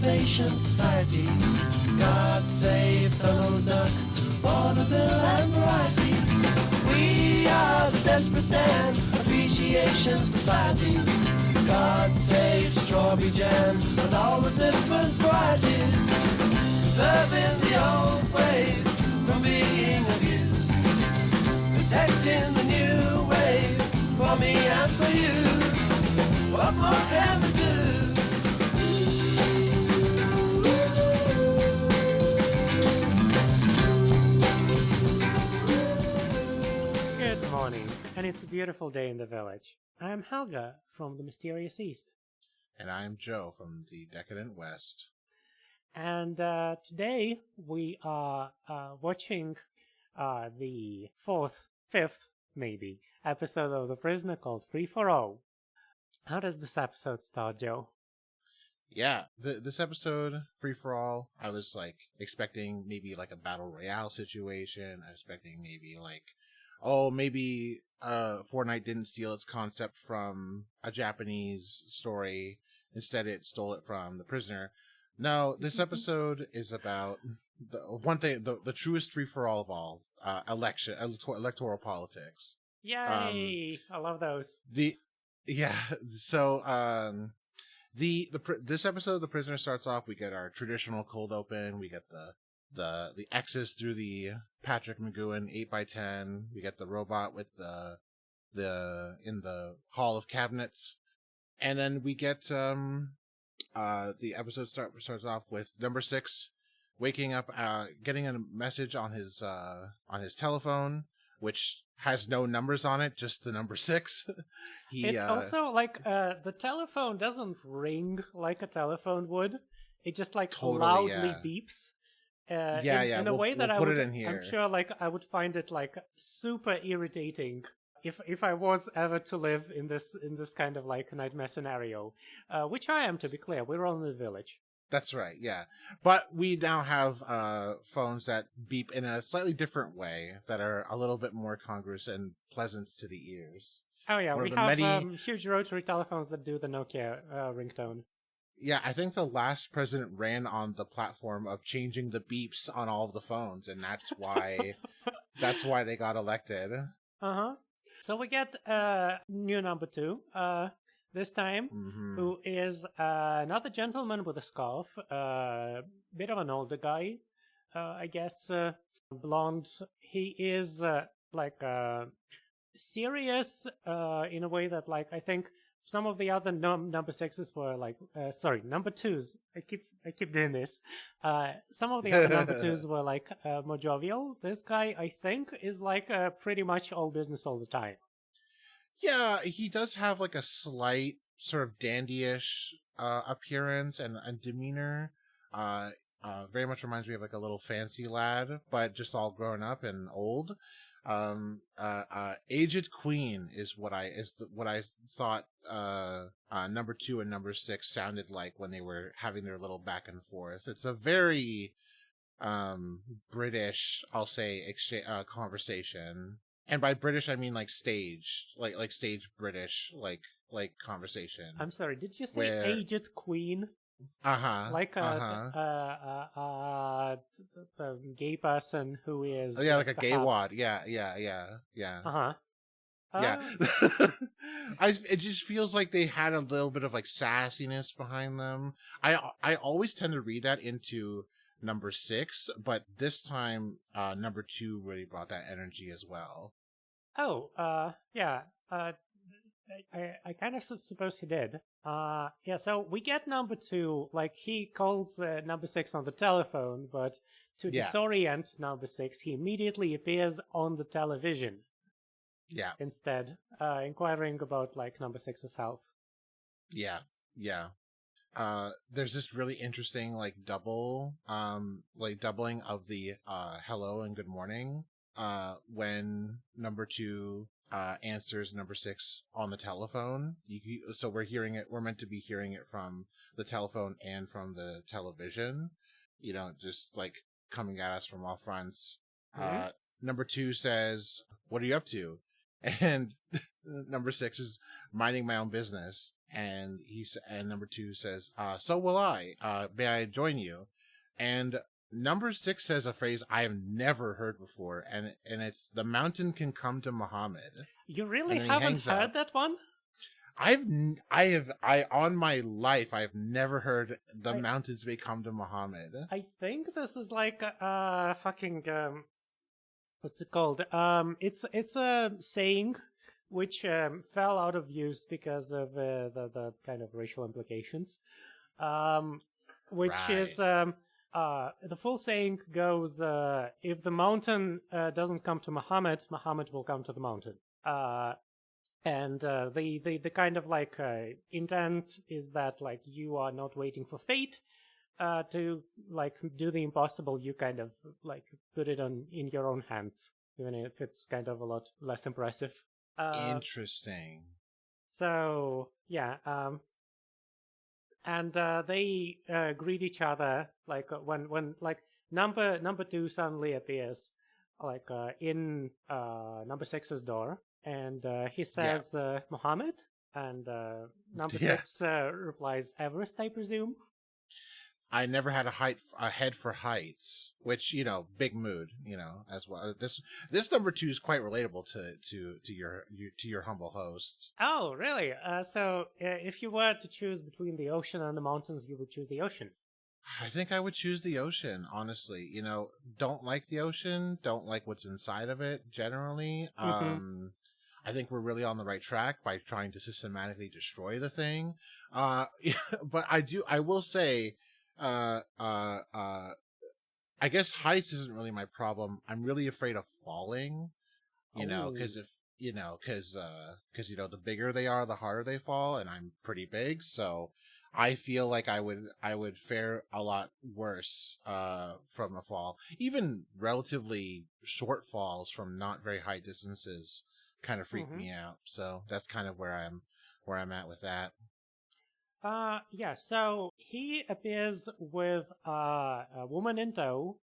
Salvation Society. God save Donald Duck, vaudeville and variety. We are the Desperate Dan Appreciation Society. God save strawberry jam and all the different varieties. Preserving the old ways from being abused. Protecting the new ways for me and for you. What more can we do? Good morning, and it's a beautiful day in the village. I am Helga from the Mysterious East. And I'm Joe from the Decadent West. And today we are watching the fifth, maybe, episode of The Prisoner called Free for All. How does this episode start, Joe? Yeah, this episode, Free for All, I was expecting maybe a battle royale situation. I was expecting maybe maybe Fortnite didn't steal its concept from a Japanese story. Instead, it stole it from The Prisoner. No, this episode is about the truest free-for-all of all, electoral politics. Yay! I love those. This episode of The Prisoner starts off, we get our traditional cold open, we get the X's through the Patrick McGowan 8x10, we get the robot with the in the Hall of Cabinets, and then we get the episode starts off with number 6 waking up, getting a message on his telephone, which has no numbers on it, just the number 6. Also the telephone doesn't ring like a telephone would. It just Totally, loudly beeps. In a way that put it in here. I'm sure I would find it super irritating if I was ever to live in this kind of nightmare scenario, which I am, to be clear. We're all in the village. That's right, yeah. But we now have phones that beep in a slightly different way that are a little bit more congruous and pleasant to the ears. Oh yeah, we have huge rotary telephones that do the Nokia ringtone. Yeah, I think the last president ran on the platform of changing the beeps on all of the phones, and that's why they got elected. Uh-huh. So we get new number 2 this time, who is another gentleman with a scarf, bit of an older guy, I guess, blonde. He is serious in a way that I think some of the other number 6s were number 2s. I keep doing this. Some of the other number 2s were more jovial. This guy, I think, is pretty much all business all the time. Yeah, he does have a slight sort of dandyish appearance and demeanor. Very much reminds me of a little fancy lad, but just all grown up and old. Aged Queen is what I thought number 2 and number 6 sounded like when they were having their little back and forth. It's a very British, I'll say, conversation. And by British I mean stage, like stage British, like conversation. I'm sorry, did you say Aged Queen? Uh-huh. A gay person who is... Oh, yeah, like a gay wad. Yeah. Uh-huh. Yeah. It just feels like they had a little bit of sassiness behind them. I always tend to read that into number 6, but this time number 2 really brought that energy as well. Oh, yeah. I kind of suppose he did. So we get number 2, he calls number 6 on the telephone, but to disorient number 6, he immediately appears on the television. Yeah. Instead, inquiring about number 6's health. Yeah. There's this really interesting doubling of the hello and good morning when number 2 answers number 6 on the telephone. So we're meant to be hearing it from the telephone and from the television, just coming at us from all fronts. Mm-hmm. Number 2 says, "What are you up to?" And number 6 is minding my own business. and and number 2 says, "So will I. May I join you?" And number 6 says a phrase I have never heard before, and it's "The mountain can come to Muhammad." You And really then he haven't hangs heard up. that one? I on my life I've never heard "The I- mountains may come to Muhammad." I think this is like fucking what's it called? It's a saying which fell out of use because of the kind of racial implications. Which Right. is the full saying goes, if the mountain doesn't come to Muhammad, Muhammad will come to the mountain. And the kind of like intent is that like you are not waiting for fate to like do the impossible. You kind of like put it in your own hands, even if it's kind of a lot less impressive. Interesting. So yeah, and they greet each other like when like number 2 suddenly appears like in number 6's door, and he says Muhammad, and number Yeah. 6 replies Everest, I presume. I never had a head for heights, which, big mood, as well. This number 2 is quite relatable to your humble host. Oh, really? So if you were to choose between the ocean and the mountains, you would choose the ocean. I think I would choose the ocean, honestly. Don't like the ocean, don't like what's inside of it generally. I think we're really on the right track by trying to systematically destroy the thing. But I will say, I guess heights isn't really my problem. I'm really afraid of falling, because the bigger they are, the harder they fall, and I'm pretty big, so I feel like I would fare a lot worse from a fall. Even relatively short falls from not very high distances kind of freak me out. So that's kind of where I'm at with that. Yeah, so he appears with a woman in tow,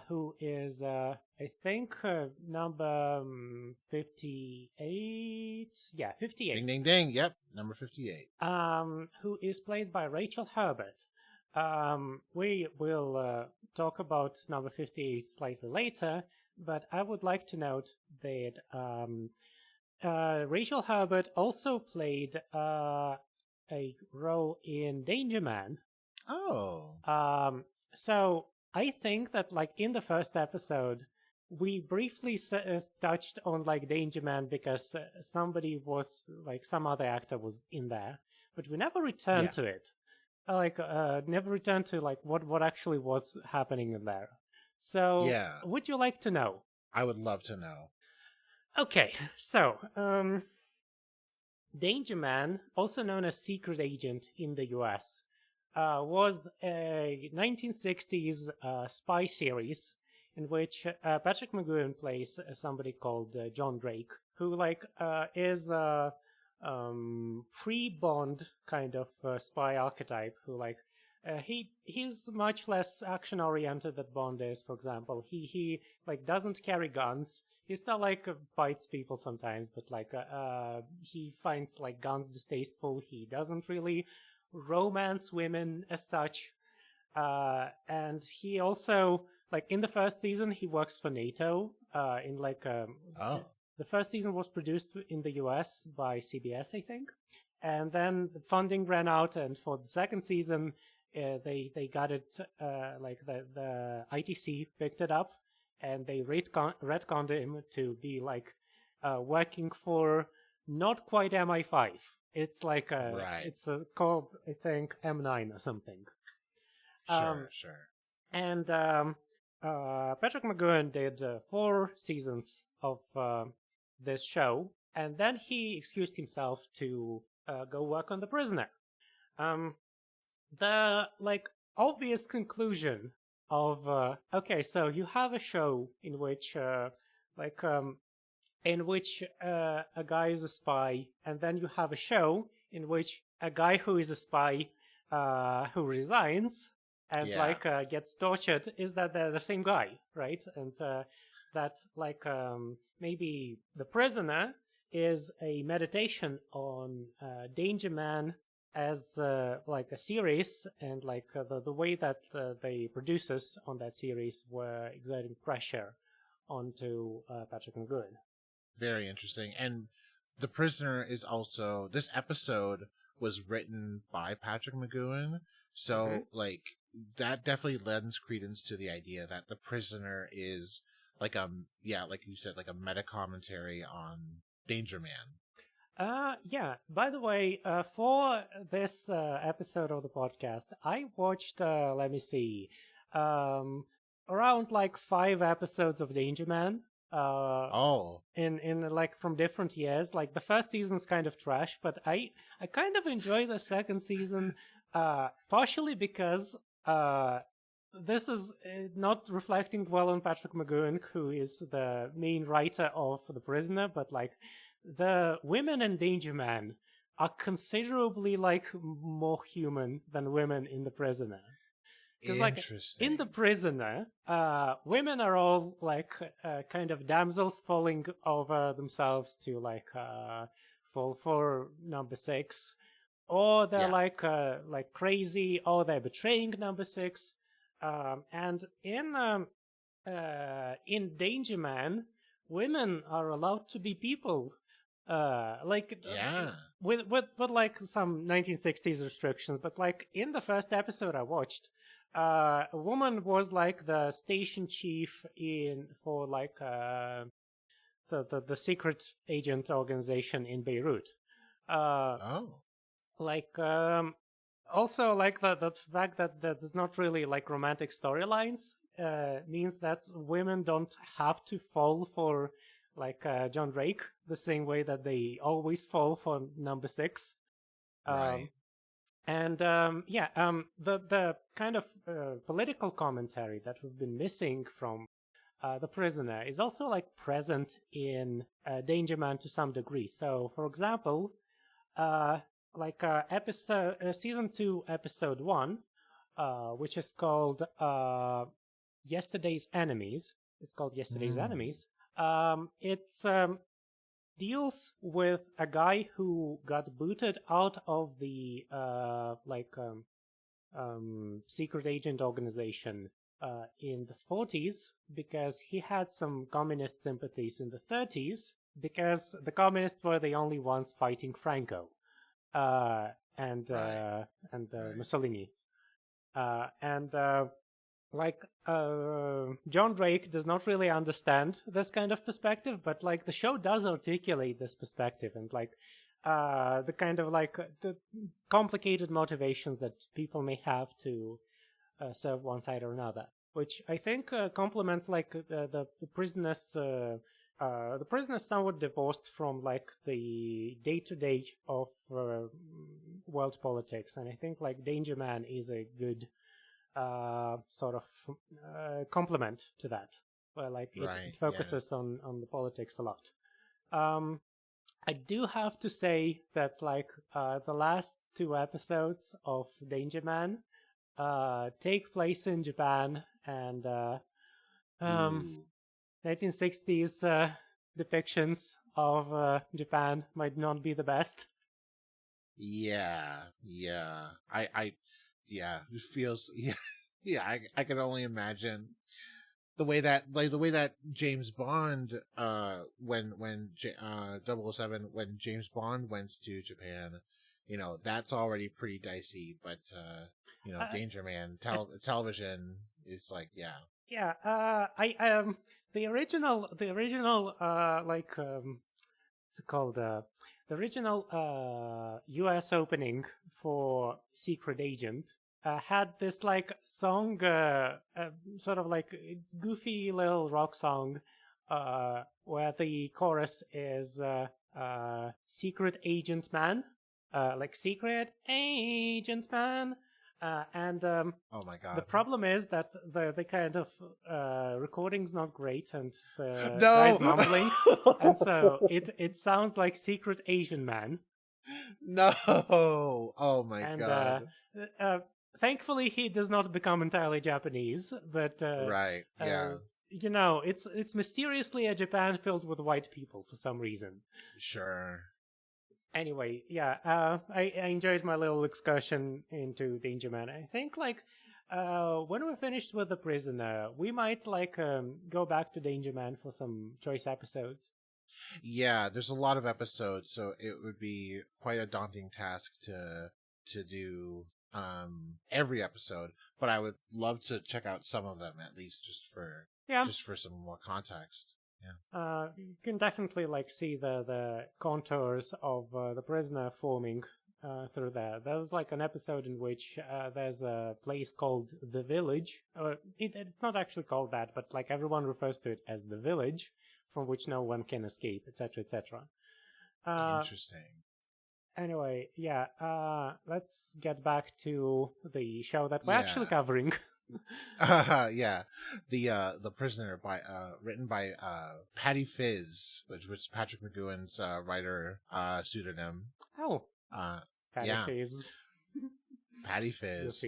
who is, I think, number 58. Yeah, 58. Ding, ding, ding. Yep, number 58. Who is played by Rachel Herbert. We will talk about number 58 slightly later, but I would like to note that Rachel Herbert also played a role in Danger Man. Oh. So I think that like in the first episode, we briefly touched on like Danger Man because somebody was like some other actor was in there, but we never returned to it. Never returned to like what actually was happening in there. So Yeah. would you like to know? I would love to know. Okay, so Danger Man, also known as Secret Agent in the US, was a 1960s spy series in which Patrick McGoohan plays somebody called John Drake, who is a pre-Bond kind of spy archetype. Who he's much less action oriented than Bond is. For example, he doesn't carry guns. He still fights people sometimes, but he finds guns distasteful. He doesn't really romance women as such, and he also in the first season he works for NATO. The first season was produced in the US by CBS, I think, and then the funding ran out, and for the second season they got it the ITC picked it up. And they retconned him to be working for not quite MI5. It's it's called, I think, M9 or something. Sure. And Patrick McGoohan did 4 seasons of this show, and then he excused himself to go work on The Prisoner. The obvious conclusion of okay, so you have a show in which a guy is a spy, and then you have a show in which a guy who is a spy who resigns and gets tortured. Is that they're the same guy, right? And that maybe The Prisoner is a meditation on Danger Man as like a series, and like the way that the producers on that series were exerting pressure onto Patrick McGowan. Very interesting. And The Prisoner is also, this episode was written by Patrick McGowan, so like that definitely lends credence to the idea that The Prisoner is like like you said, like a meta commentary on Danger Man. Yeah. By the way, for this episode of the podcast, I watched, let me see, around like 5 episodes of Danger Man. In like from different years. Like the first season's kind of trash, but I kind of enjoy the second season, partially because this is not reflecting well on Patrick McGowan, who is the main writer of The Prisoner, but like the women in Danger Man are considerably like more human than women in The Prisoner. Because like in The Prisoner, women are all like kind of damsels falling over themselves to like fall for number 6, or they're like crazy, or they're betraying number 6. And in Danger Man, women are allowed to be people. With like some 1960s restrictions, but like in the first episode I watched, a woman was like the station chief for like the secret agent organization in Beirut. Also like the fact that there's not really like romantic storylines means that women don't have to fall for like John Drake the same way that they always fall for number 6. Right. And the kind of political commentary that we've been missing from The Prisoner is also like present in Danger Man to some degree. So, for example, season 2, episode 1, which is called Yesterday's Enemies. It's called Yesterday's Enemies. It's deals with a guy who got booted out of the secret agent organization in the 40s because he had some communist sympathies in the 30s, because the communists were the only ones fighting Franco and Mussolini. John Drake does not really understand this kind of perspective, but like the show does articulate this perspective, and like the kind of like the complicated motivations that people may have to serve one side or another, which I think complements like the prisoners. The prisoners somewhat divorced from like the day-to-day of world politics, and I think like Danger Man is a good sort of complement to that, where like it focuses on the politics a lot. I do have to say that like the last 2 episodes of Danger Man take place in Japan, and 1960s depictions of Japan might not be the best. It feels I can only imagine the way that James Bond when 007, when James Bond went to Japan, you know, that's already pretty dicey, but Danger Man television is like the original what's it called, the original US opening for Secret Agent had this like song, sort of like goofy little rock song, where the chorus is Secret Agent Man, like Secret Agent Man. Oh my god! The problem is that the kind of recording's not great, and the No! guy's mumbling, and so it sounds like Secret Asian Man. No! Oh my god! Thankfully, he does not become entirely Japanese, but right, yeah. You know, it's mysteriously a Japan filled with white people for some reason. Sure. Anyway, yeah, I enjoyed my little excursion into Danger Man. I think when we're finished with the prisoner, we might go back to Danger Man for some choice episodes. Yeah, there's a lot of episodes, so it would be quite a daunting task to do every episode, but I would love to check out some of them at least Yeah, just for some more context. Yeah. you can definitely see the contours of the prisoner forming through there. There's an episode in which there's a place called the Village. It's not actually called that, but everyone refers to it as the Village, from which no one can escape, etc., etc. Interesting. Anyway, yeah, let's get back to the show that we're Yeah. actually covering. Yeah, the prisoner by written by Patty Fizz, which was Patrick McGowan's writer pseudonym. Oh, Yeah. Patty Fizz.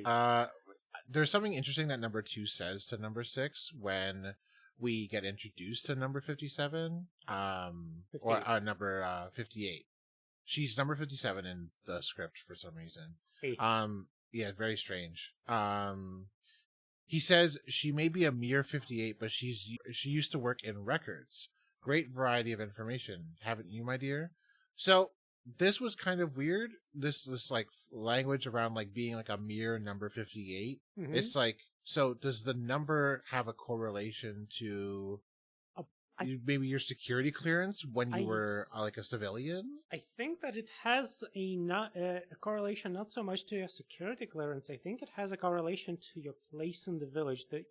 There's something interesting that number 2 says to number 6 when we get introduced to number 57, or number 58. She's number 57 in the script for some reason. Hey. Yeah, very strange. He says she may be a mere 58, but she used to work in records. Great variety of information, haven't you, my dear? So this was kind of weird. This language around being a mere number 58. Mm-hmm. It's so does the number have a correlation to maybe your security clearance when you were a civilian? I think that it has a correlation not so much to your security clearance. I think it has a correlation to your place in the village, the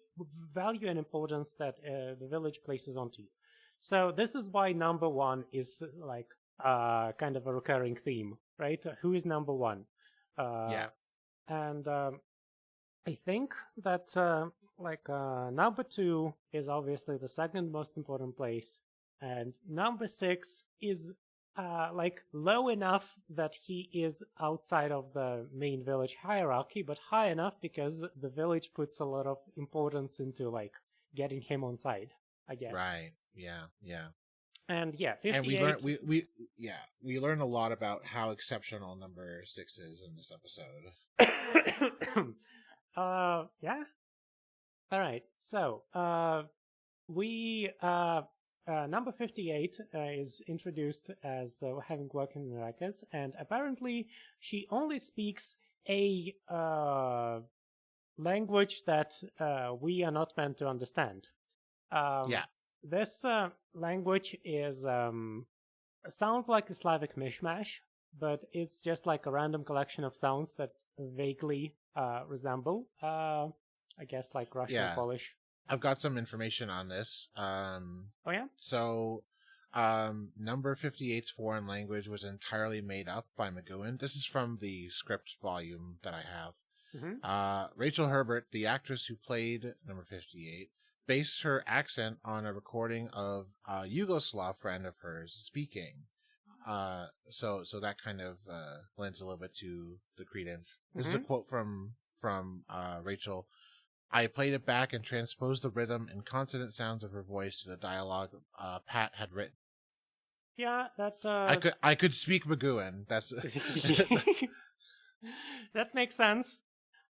value and importance that the village places onto you. So this is why number 1 is kind of a recurring theme, right? Who is number 1? Yeah. And I think that number 2 is obviously the second most important place, and number 6 is low enough that he is outside of the main village hierarchy, but high enough because the village puts a lot of importance into getting him on side, I guess. Right. Yeah. And yeah, 58. And we learn a lot about how exceptional number 6 is in this episode. Yeah. All right. So, we number 58 is introduced as having worked in records, and apparently she only speaks a language that we are not meant to understand. Yeah. This language is sounds like a Slavic mishmash, but it's just a random collection of sounds that vaguely resemble, I guess, Russian, Yeah. Polish. I've got some information on this. Oh yeah? So, number 58's foreign language was entirely made up by McGowan. This is from the script volume that I have. Mm-hmm. Rachel Herbert, the actress who played number 58, based her accent on a recording of a Yugoslav friend of hers speaking. So that kind of lends a little bit to the credence. This is a quote from Rachel. I played it back and transposed the rhythm and consonant sounds of her voice to the dialogue Pat had written. Yeah, that I could speak McGowan. That's that makes sense.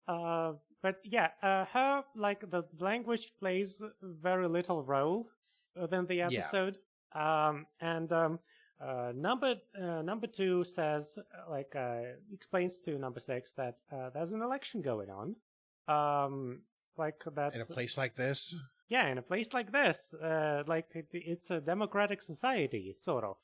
But yeah, her the language plays very little role within the episode. Number 2 says explains to number 6 that there's an election going on. That's in a place like this. Yeah, in a place like this, it's a democratic society, sort of.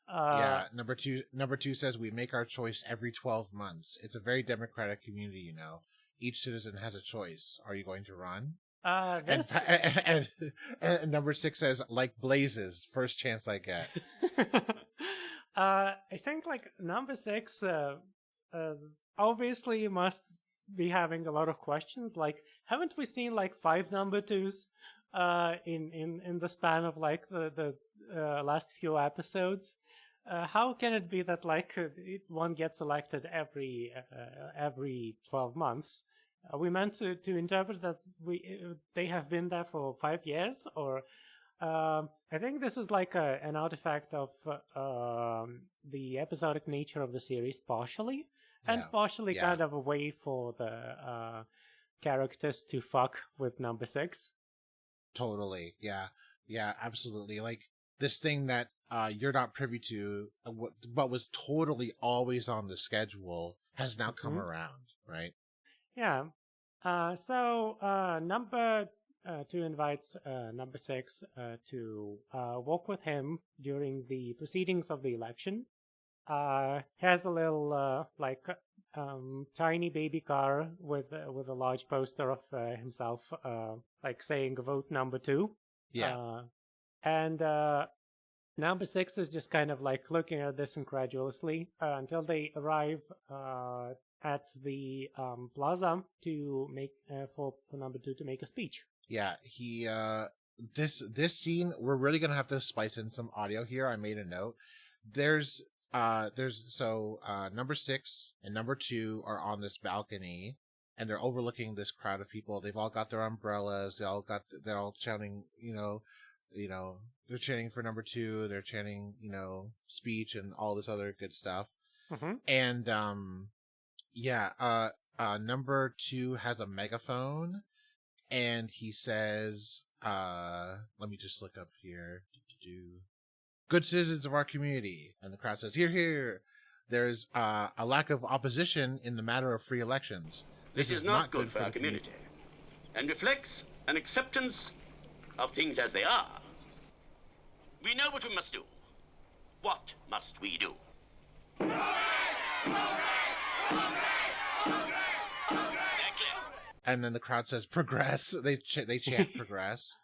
Yeah, number two says we make our choice every 12 months. It's a very democratic community, you know. Each citizen has a choice. Are you going to run? And number 6 says, like blazes, first chance I get. I think number 6 obviously must be having a lot of questions. Haven't we seen 5 number 2s in the span of the last few episodes? How can it be that one gets elected every 12 months? Are we meant to interpret that they have been there for 5 years, or I think this is like an artifact of the episodic nature of the series, partially, and Yeah. partially Yeah. kind of a way for the characters to fuck with number 6. Totally. Yeah. Yeah, absolutely. Like this thing that you're not privy to, but was totally always on the schedule, has now come Mhm. around, right? Yeah. So number 2 invites number 6 to walk with him during the proceedings of the election. Has a little tiny baby car with a large poster of himself, like saying "Vote number 2." Yeah. And number 6 is just kind of like looking at this incredulously until they arrive at the plaza to make for number 2 to make a speech. Yeah, he this scene, we're really gonna have to spice in some audio here. I made a note. There's number 6 and number 2 are on this balcony and they're overlooking this crowd of people. They've all got their umbrellas. They're all chanting, they're chanting for number 2, they're chanting, speech and all this other good stuff. Mm-hmm. And number 2 has a megaphone and he says, let me just look up here. Good citizens of our community. And the crowd says, hear, hear. There's a lack of opposition in the matter of free elections. This is not good for our community and reflects an acceptance of things as they are. We know what we must do. What must we do? And then the crowd says, progress. They chant progress.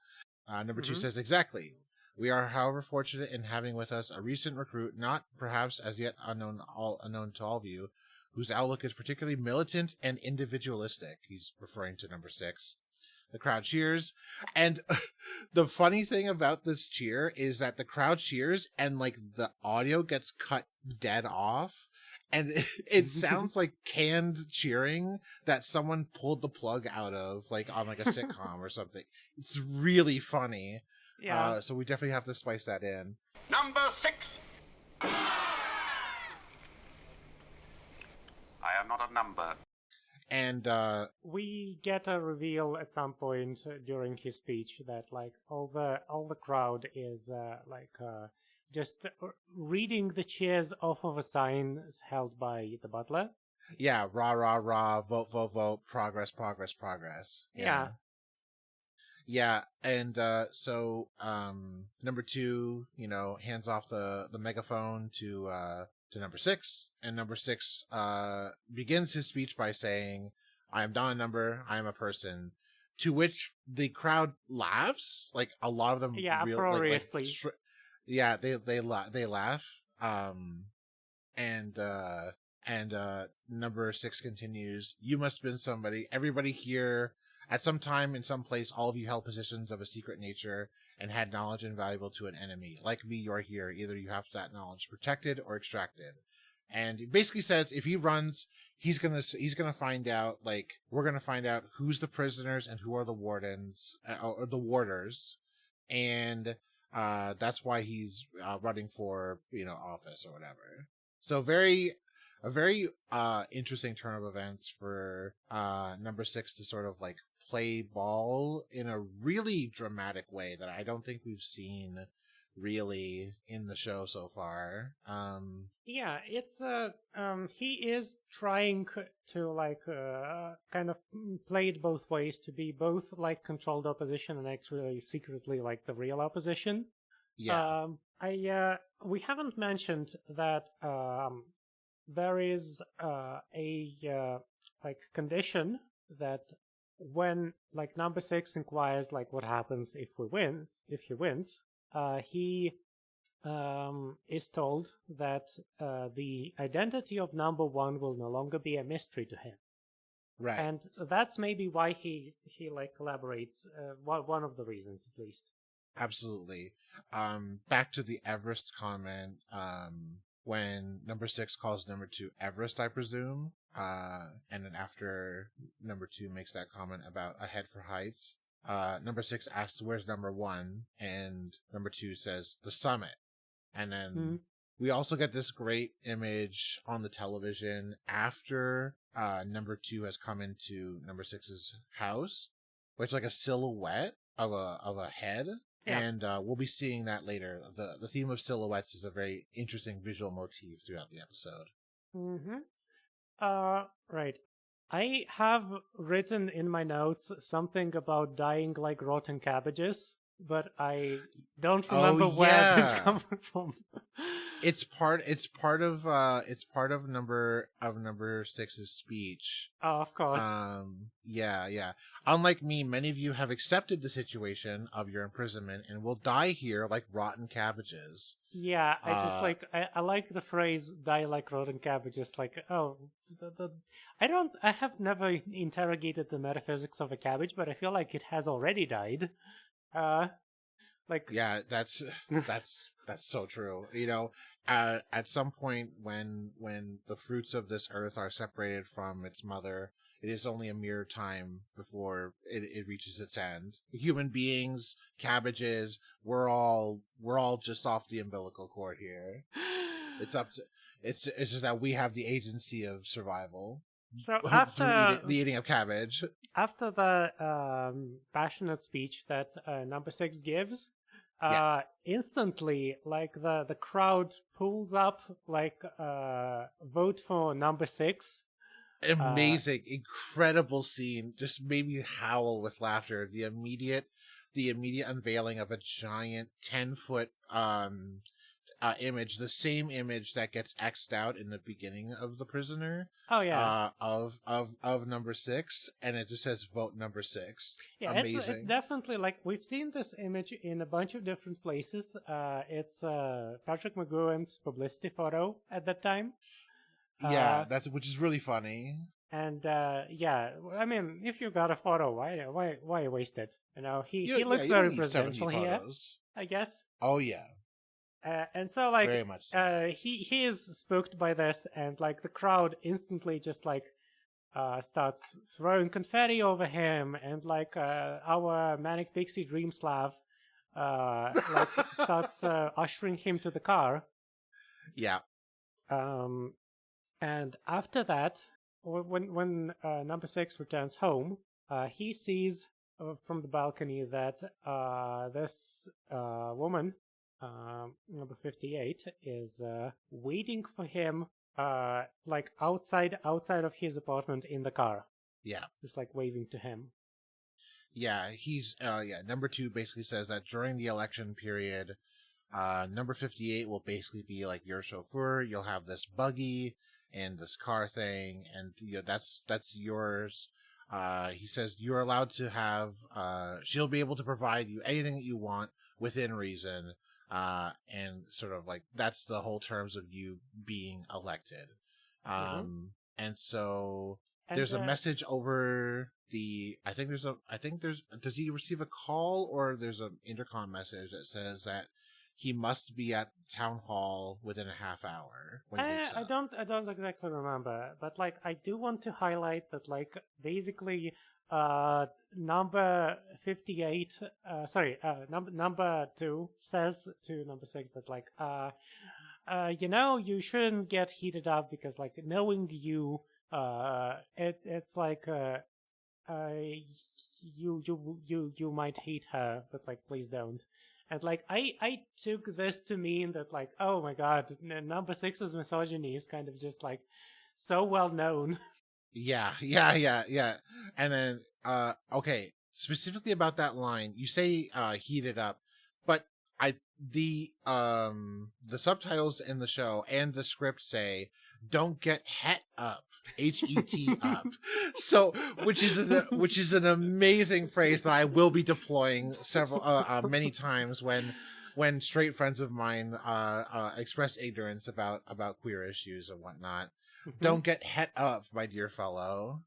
Number 2 Mhm. says, exactly. We are, however, fortunate in having with us a recent recruit, not perhaps as yet unknown to all of you, whose outlook is particularly militant and individualistic. He's referring to number 6. The crowd cheers. And the funny thing about this cheer is that the crowd cheers and like the audio gets cut dead off. And it sounds like canned cheering that someone pulled the plug out of, like on like a sitcom or something. It's really funny. Yeah. So we definitely have to spice that in. Number 6. I am not a number. And we get a reveal at some point during his speech that like all the crowd is just reading the cheers off of a sign held by the butler. yeah, rah rah rah, vote vote vote, progress progress progress. Yeah. Yeah, and so number 2, hands off the megaphone to number 6, and number 6 begins his speech by saying, "I am not a number, I am a person." To which the crowd laughs, like a lot of them. Yeah, real, uproariously. Yeah, they laugh. And number 6 continues, "You must have been somebody. Everybody here, at some time, in some place, all of you held positions of a secret nature and had knowledge invaluable to an enemy. Like me, you're here. Either you have that knowledge protected or extracted." And it basically says if he runs, he's gonna find out. Like we're gonna find out who's the prisoners and who are the wardens or the warders, and that's why he's running for office or whatever. So a very interesting turn of events for number 6 to sort of like play ball in a really dramatic way that I don't think we've seen really in the show so far. Yeah, it's he is trying to like kind of play it both ways, to be both like controlled opposition and actually secretly like the real opposition. Yeah. We haven't mentioned that there is a like condition that when like number 6 inquires like what happens if he wins, he is told that the identity of number 1 will no longer be a mystery to him. Right. And that's maybe why he like collaborates, one of the reasons at least. Absolutely. Back to the Everest comment, when number 6 calls number 2 Everest, I presume, and then after number 2 makes that comment about a head for heights, number 6 asks, "Where's number 1?" And number 2 says, "The summit." And then we also get this great image on the television after number 2 has come into number 6's house, which is like a silhouette of a head. Yeah. And we'll be seeing that later. The theme of silhouettes is a very interesting visual motif throughout the episode. Right. I have written in my notes something about dying like rotten cabbages, but I don't remember where this comes from. It's part of number 6's speech. Oh, of course. Yeah. Unlike me, many of you have accepted the situation of your imprisonment and will die here like rotten cabbages. Yeah, I just I like the phrase "die like rotten cabbages." Like, oh, I have never interrogated the metaphysics of a cabbage, but I feel like it has already died. Yeah, that's so true. You know, at some point when the fruits of this earth are separated from its mother, it is only a mere time before it reaches its end. Human beings, cabbages, we're all just off the umbilical cord here. It's just that we have the agency of survival. So after the eating of cabbage, after the passionate speech that number 6 gives, instantly, like the crowd pulls up, like vote for number 6. Amazing, incredible scene. Just made me howl with laughter. The immediate unveiling of a giant 10-foot image, the same image that gets X'd out in the beginning of The Prisoner. Oh yeah. Of number 6, and it just says vote number 6. Yeah, amazing. It's definitely like we've seen this image in a bunch of different places. It's Patrick McGowan's publicity photo at that time. Yeah, which is really funny. And yeah, I mean, if you got a photo, why waste it? You know, he looks very presidential here, I guess. Oh yeah. And so like very much so. He is spooked by this, and like the crowd instantly just like starts throwing confetti over him, and like our Manic Pixie Dream Slav like starts ushering him to the car. Yeah. And after that, when number 6 returns home, he sees from the balcony that this woman, number 58, is waiting for him, like outside of his apartment in the car. Yeah, just like waving to him. Yeah, he's number 2 basically says that during the election period, number 58 will basically be like your chauffeur. You'll have this buggy and this car thing, and that's yours. He says you're allowed to have, she'll be able to provide you anything that you want within reason, and sort of like that's the whole terms of you being elected. And so there's a message over the, does he receive a call, or there's an intercom message that says that he must be at town hall within a half hour when he wakes up. I don't exactly remember, but like I do want to highlight that like basically number 58 number 2 says to number 6 that like you shouldn't get heated up, because like knowing you it's like you might hate her, but like please don't. And like I took this to mean that like, oh my god, number 6's misogyny is kind of just like so well known. Yeah. And then okay, specifically about that line, you say heated up, but the subtitles in the show and the script say don't get het up. HET up. So which is an amazing phrase that I will be deploying many times when straight friends of mine express ignorance about queer issues and whatnot. Don't get het up, my dear fellow.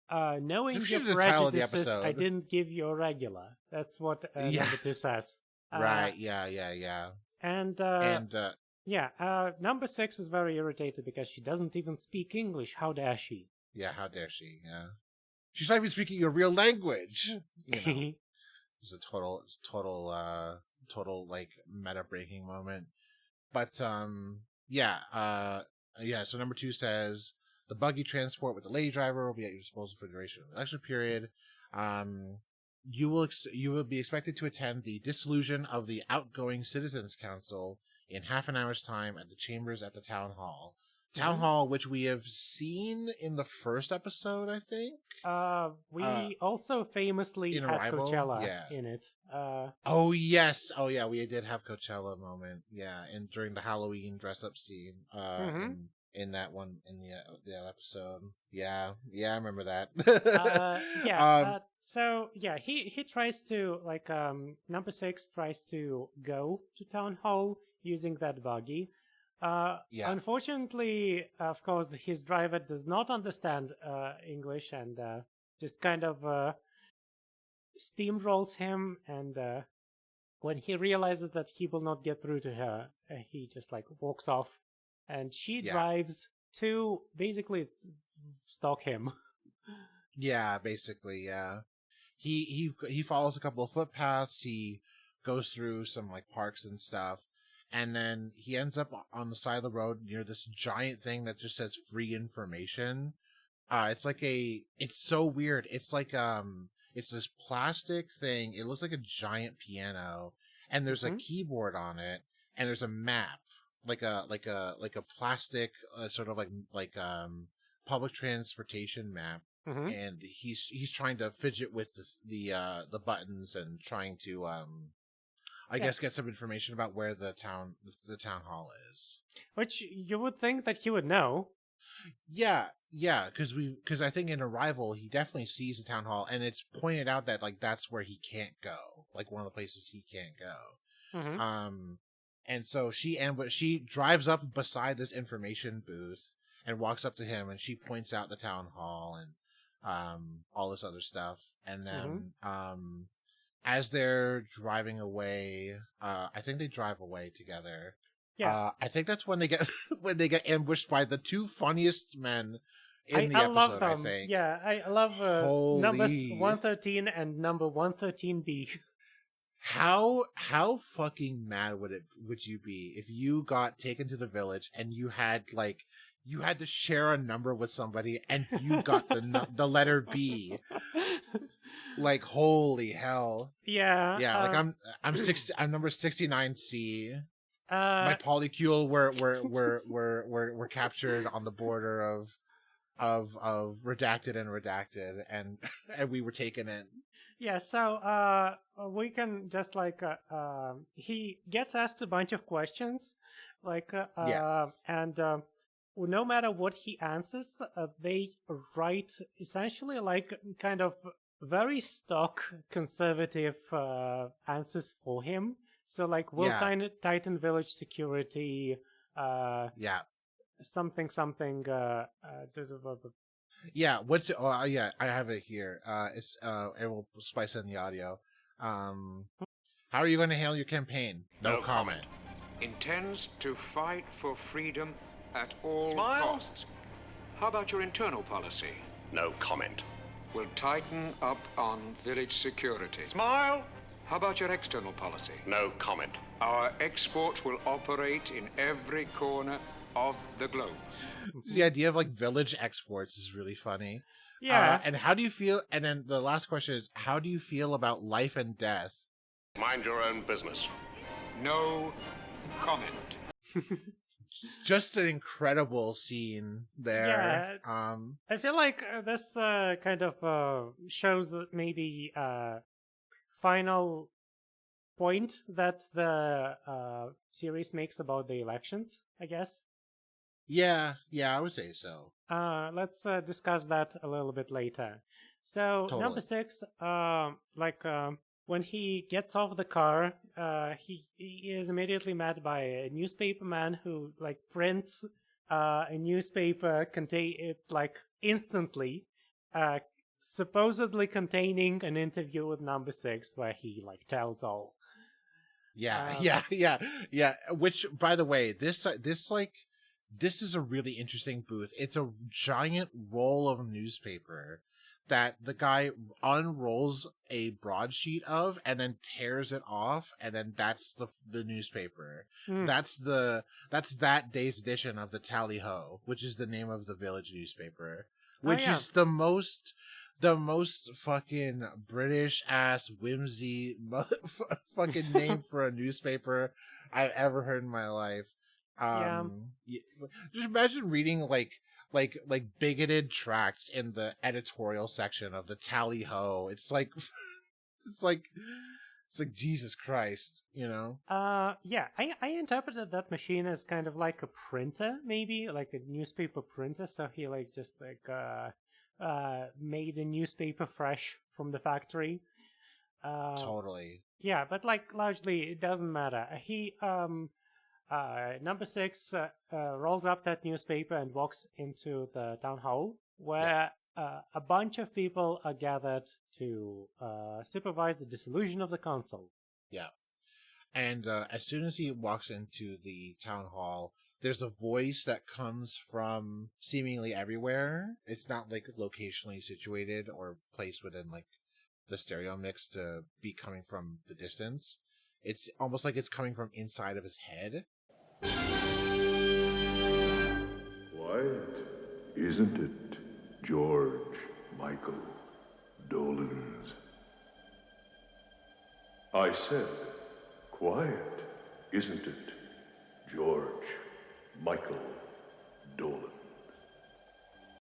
Knowing your prejudices, I didn't give you a regular. That's what number 2 says. Right, yeah. And number 6 is very irritated because she doesn't even speak English. How dare she? Yeah, how dare she? Yeah, she's not even speaking a real language. You know. It's a total like meta breaking moment. But so number 2 says the buggy transport with the lady driver will be at your disposal for the duration of the election period. You will be expected to attend the dissolution of the outgoing Citizens Council in half an hour's time at the chambers at the town hall. Town hall, which we have seen in the first episode, I think. We also famously in had Arrival? Coachella Yeah. in it. Oh yes, we did have Coachella moment, and during the Halloween dress up scene, in that one in that episode, I remember that. He tries to number 6 tries to go to town hall using that buggy. Unfortunately, of course, his driver does not understand English and just kind of steamrolls him. And when he realizes that he will not get through to her, he just walks off, and she drives to basically stalk him. Yeah, basically, yeah. He follows a couple of footpaths. He goes through some parks and stuff. And then he ends up on the side of the road near this giant thing that just says free information. It's so weird. It's it's this plastic thing. It looks like a giant piano, and there's a keyboard on it, and there's a map, like a plastic sort of public transportation map. And he's trying to fidget with the buttons and trying to I guess get some information about where the town hall is. Which you would think that he would know. Yeah, because I think in Arrival he definitely sees the town hall, and it's pointed out that that's where he can't go, one of the places he can't go. And so she drives up beside this information booth and walks up to him, and she points out the town hall and all this other stuff, and then as they're driving away, I think they drive away together. Yeah. I think that's when they get ambushed by the 2 funniest men in the I episode, love them. I think. Yeah, I love number 113 and number 113B. How fucking mad would you be if you got taken to the village and you had to share a number with somebody and you got the letter B? Holy hell. Yeah. Yeah, I'm number 69C. My polycule were captured on the border of redacted and redacted, and we were taken in. Yeah, so we can just he gets asked a bunch of questions, and no matter what he answers, they write essentially kind of very stock conservative answers for him. So will Titan Village security, something. Yeah, I have it here. It's it will spice in the audio. How are you going to handle your campaign? No comment. Intends to fight for freedom at all Smile. costs. How about your internal policy? No comment. Will tighten up on village security. Smile. How about your external policy? No comment. Our exports will operate in every corner of the globe. The idea of village exports is really funny. Yeah. And how do you feel? And then the last question is, how do you feel about life and death? Mind your own business. No comment. Just an incredible scene there. Yeah. I feel like this kind of shows maybe final point that the series makes about the elections, I guess. Yeah, I would say so. Let's discuss that a little bit later. So number 6, when he gets off the car, he is immediately met by a newspaper man who prints a newspaper instantly, supposedly containing an interview with number 6 where he tells all. Yeah. Which, by the way, this is a really interesting booth. It's a giant roll of newspaper that the guy unrolls a broadsheet of and then tears it off, and then that's the newspaper. Hmm. That's that day's edition of the Tally Ho, which is the name of the village newspaper, which yeah. is the most fucking British ass whimsy fucking name for a newspaper I've ever heard in my life. Yeah. Just imagine reading like bigoted tracts in the editorial section of the Tally Ho. It's like it's like Jesus Christ, you know? Yeah, I interpreted that machine as kind of like a printer, maybe like a newspaper printer. So he like just like made a newspaper fresh from the factory. Totally. Yeah, but like largely it doesn't matter. He number 6 rolls up that newspaper and walks into the town hall where a bunch of people are gathered to supervise the dissolution of the council. Yeah. And as soon as he walks into the town hall, there's a voice that comes from seemingly everywhere. It's not like locationally situated or placed within like the stereo mix to be coming from the distance. It's almost like it's coming from inside of his head. Quiet, isn't it, George Michael Dolans? I said, quiet, isn't it, George Michael Dolan?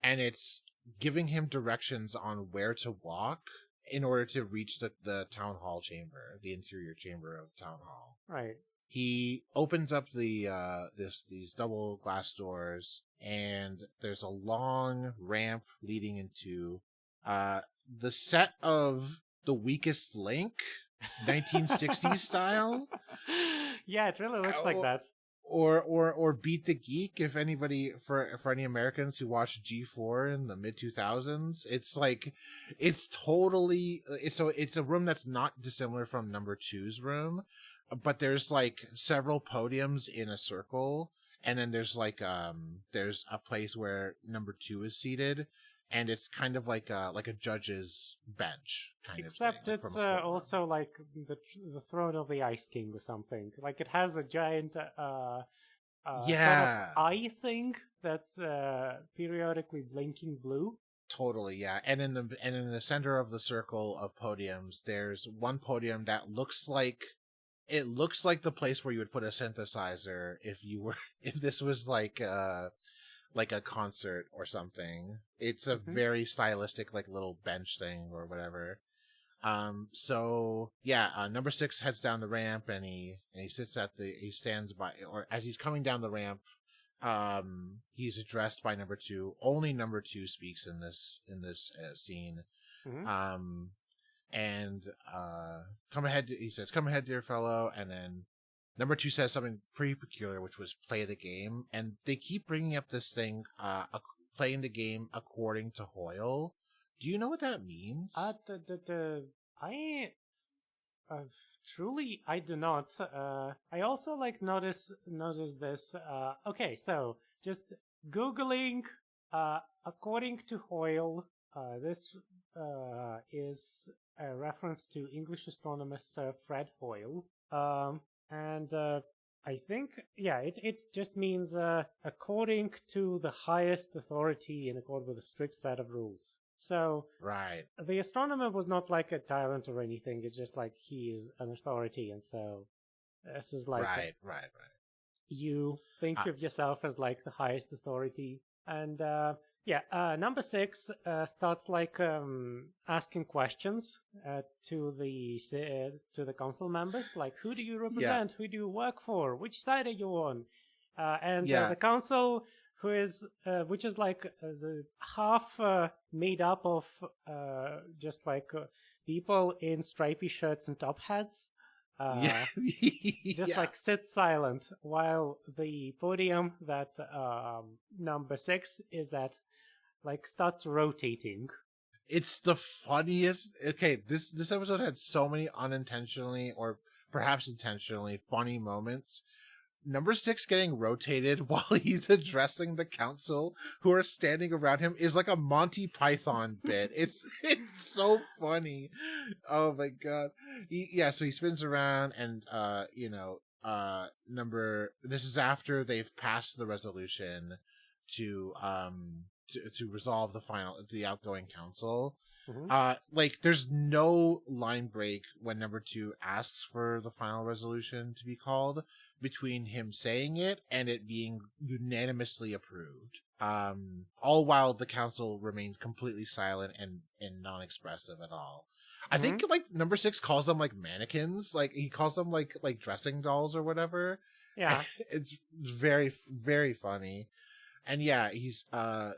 And it's giving him directions on where to walk in order to reach the town hall chamber, the interior chamber of town hall. Right. He opens up the these double glass doors, and there's a long ramp leading into the set of The Weakest Link, 1960s style. Yeah, it really looks like that. Or Beat the Geek, if anybody, for any Americans who watched G4 in the mid 2000s. It's like, it's totally, it's a room that's not dissimilar from number 2's room, but there's like several podiums in a circle, and then there's like there's a place where number 2 is seated, and it's kind of like a judge's bench kind Except of thing. it's also like the throne of the Ice King or something. Like it has a giant sort of eye thing that's periodically blinking blue. Totally, yeah. And in the center of the circle of podiums, there's one podium that looks like the place where you would put a synthesizer if this was like a concert or something. It's a very stylistic like little bench thing or whatever. So yeah, number 6 heads down the ramp, and he stands by, or as he's coming down the ramp, he's addressed by number 2. Only number 2 speaks in this scene. Mm-hmm. And he says, "Come ahead, dear fellow," and then number 2 says something pretty peculiar, which was "play the game," and they keep bringing up this thing, playing the game according to Hoyle. Do you know what that means? Truly I do not. I also like notice this. Okay, so just Googling, according to Hoyle, this is a reference to English astronomer Sir Fred Hoyle. And I think, yeah, it just means according to the highest authority in accord with a strict set of rules. So right, the astronomer was not like a tyrant or anything. It's just like he is an authority, and so this is like right. You think of yourself as like the highest authority, and number 6 starts like asking questions to the council members, like who do you represent, who do you work for, which side are you on, and the council, which is like the half made up of just like people in stripy shirts and top hats. Just like sit silent while the podium that number 6 is at like starts rotating. It's the funniest. Okay, this episode had so many unintentionally or perhaps intentionally funny moments, number 6 getting rotated while he's addressing the council who are standing around him is like a Monty Python bit. It's so funny. Oh my god. So he spins around and this is after they've passed the resolution to resolve the outgoing council. Like there's no line break when number 2 asks for the final resolution to be called between him saying it and it being unanimously approved. All while the council remains completely silent and non-expressive at all. I think like number 6 calls them like mannequins, like he calls them like dressing dolls or whatever. Yeah. It's very, very funny. And yeah, he's number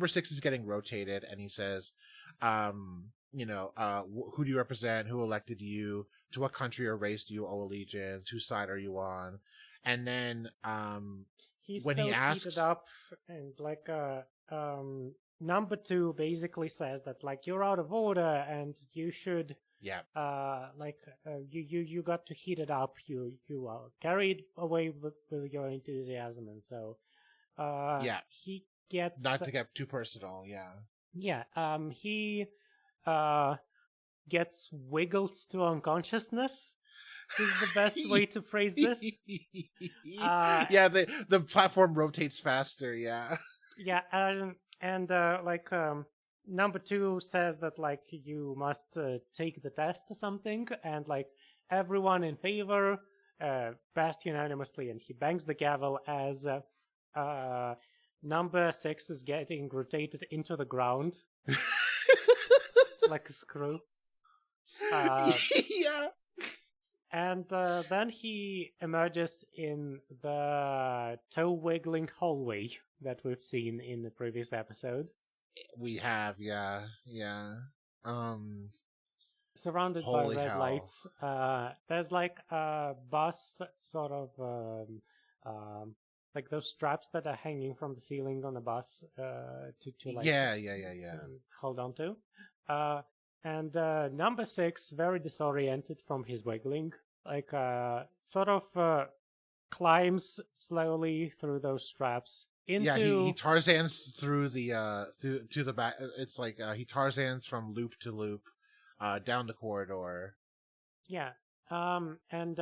6 is getting rotated and he says, who do you represent? Who elected you? To what country or race do you owe allegiance? Whose side are you on? And then he's when so he asks, heated up, and like number 2 basically says that like you're out of order and you should you got to heat it up. You are carried away with your enthusiasm, and so he gets not to get too personal. He gets wiggled to unconsciousness is the best way to phrase this. The platform rotates faster. Number 2 says that like you must take the test or something, and like everyone in favor passed unanimously, and he bangs the gavel as number 6 is getting rotated into the ground like a screw. And then he emerges in the toe-wiggling hallway that we've seen in the previous episode. We have, surrounded by red lights. There's like a bus, sort of like those straps that are hanging from the ceiling on the bus to hold on to. And number 6, very disoriented from his wiggling, like sort of climbs slowly through those straps into. He Tarzans through the to the back. It's like he Tarzans from loop to loop, down the corridor. And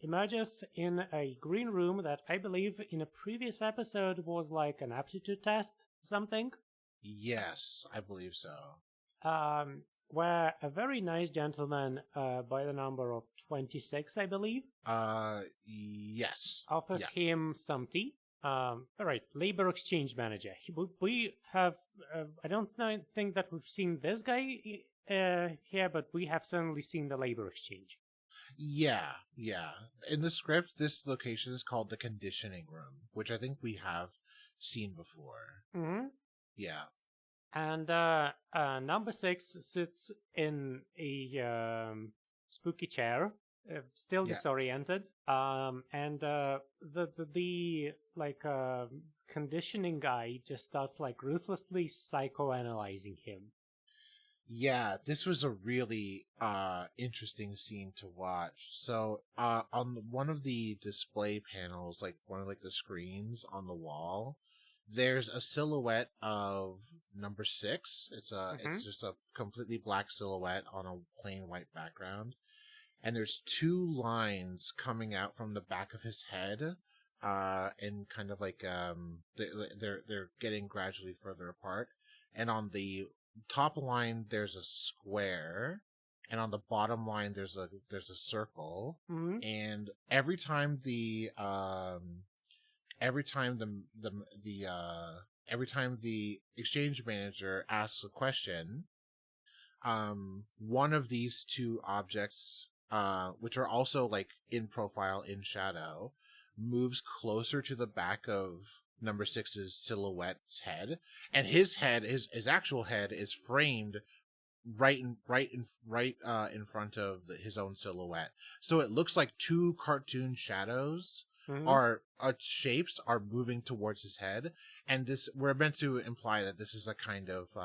emerges in a green room that I believe in a previous episode was like an aptitude test or something. Yes, I believe so. Where a very nice gentleman by the number of 26, I believe. Yes. Offers him some tea. All right, labor exchange manager. We have, I don't think that we've seen this guy here, but we have certainly seen the labor exchange. Yeah. In the script, this location is called the conditioning room, which I think we have seen before. Mm-hmm. Yeah. And number 6 sits in a spooky chair, still disoriented. And the conditioning guy just starts like ruthlessly psychoanalyzing him. Yeah, this was a really interesting scene to watch. So on one of the display panels, like one of like the screens on the wall, there's a silhouette of number 6. It's just a completely black silhouette on a plain white background, and there's 2 lines coming out from the back of his head, and kind of like they're getting gradually further apart. And on the top line there's a square, and on the bottom line there's a circle. Mm-hmm. And every time the exchange manager asks a question, one of these 2 objects, which are also like in profile in shadow, moves closer to the back of number 6's silhouette's head, and his actual head is framed right in front of his own silhouette. So it looks like 2 cartoon shadows shapes are moving towards his head, and we're meant to imply that this is a kind of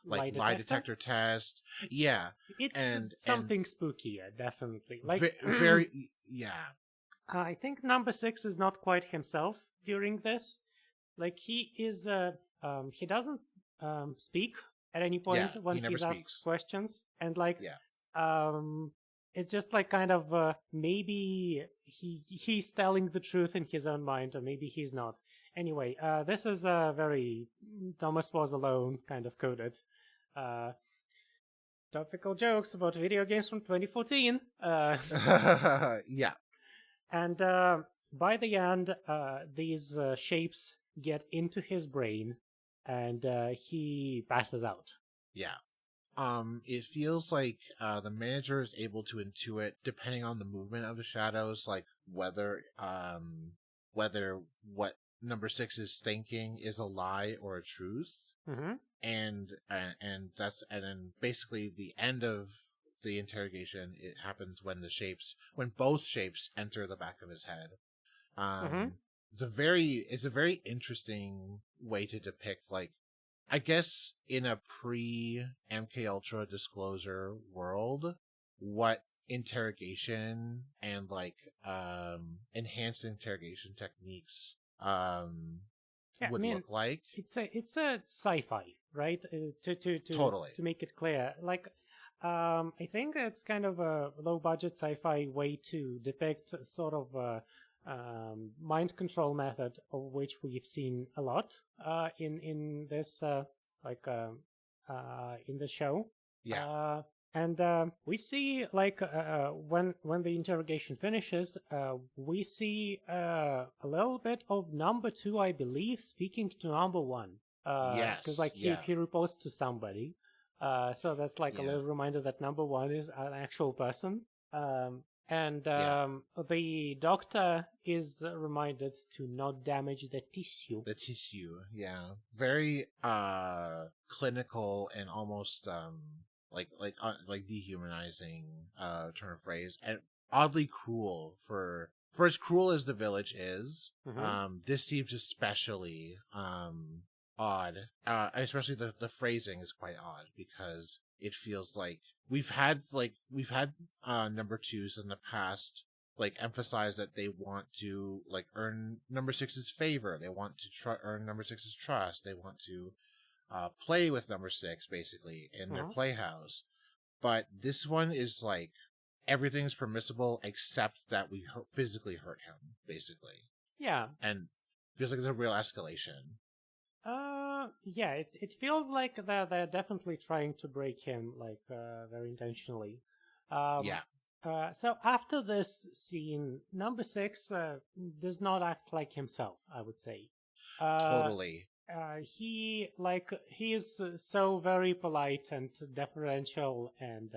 lie detector test. Yeah, it's something spooky, definitely. Like very. Yeah. I think number 6 is not quite himself during this. Like he is, he doesn't speak at any point Yeah, when he never he's asked speaks. questions, and like, Yeah. it's just like kind of maybe he's telling the truth in his own mind, or maybe he's not. Anyway, this is very Thomas Was Alone kind of coded. Topical jokes about video games from 2014. Yeah. And by the end, these shapes get into his brain, and he passes out. Yeah. It feels like the manager is able to intuit, depending on the movement of the shadows, like whether what number 6 is thinking is a lie or a truth. Mm-hmm. And then basically the end of the interrogation, it happens when both shapes enter the back of his head. Mm-hmm. It's a very interesting way to depict, like, I guess in a pre MK Ultra disclosure world, what interrogation and like enhanced interrogation techniques would look like. It's a sci-fi, right? Totally. To make it clear, like I think it's kind of a low budget sci-fi way to depict sort of a mind control method, of which we've seen a lot in this in the show. Yeah. And we see, like, when the interrogation finishes, we see a little bit of number 2, I believe, speaking to number 1. Yes. Because, like, Yeah. he reports to somebody. So that's like a Yeah. little reminder that number 1 is an actual person. And the doctor is reminded to not damage the tissue. The tissue, yeah. Very clinical and almost like dehumanizing turn of phrase, and oddly cruel for as cruel as the village is. Mm-hmm. This seems especially odd. Especially the phrasing is quite odd, because it feels like we've had number 2s in the past, like, emphasize that they want to, like, earn number 6's favor. They want to earn number 6's trust. They want to play with number 6, basically, in their playhouse. But this one is like, everything's permissible except that we physically hurt him, basically. Yeah. And feels like there's a real escalation. Yeah, it feels like they're definitely trying to break him, like, very intentionally. Yeah. So after this scene, number 6 does not act like himself, I would say. Totally. He is so very polite and deferential, and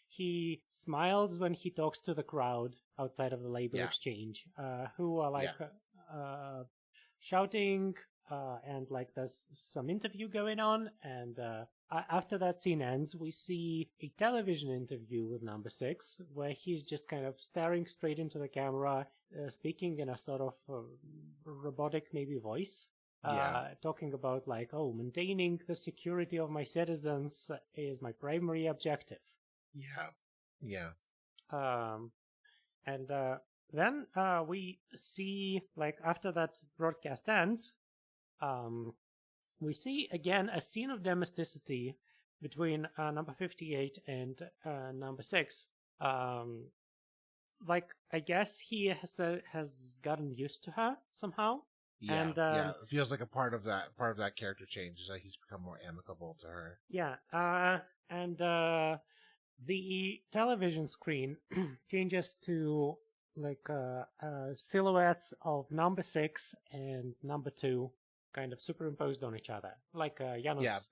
he smiles when he talks to the crowd outside of the label exchange, who are like shouting, and like there's some interview going on, and after that scene ends, we see a television interview with number 6, where he's just kind of staring straight into the camera, speaking in a sort of robotic maybe voice. Talking about, like, maintaining the security of my citizens is my primary objective. Yeah. And then we see, like, after that broadcast ends, we see again a scene of domesticity between number 58 and number 6. Like, I guess he has gotten used to her somehow. Yeah, and, it feels like a part of that character change is that he's become more amicable to her. Yeah, and the television screen changes to, like, silhouettes of number 6 and number 2 kind of superimposed on each other, like Janus,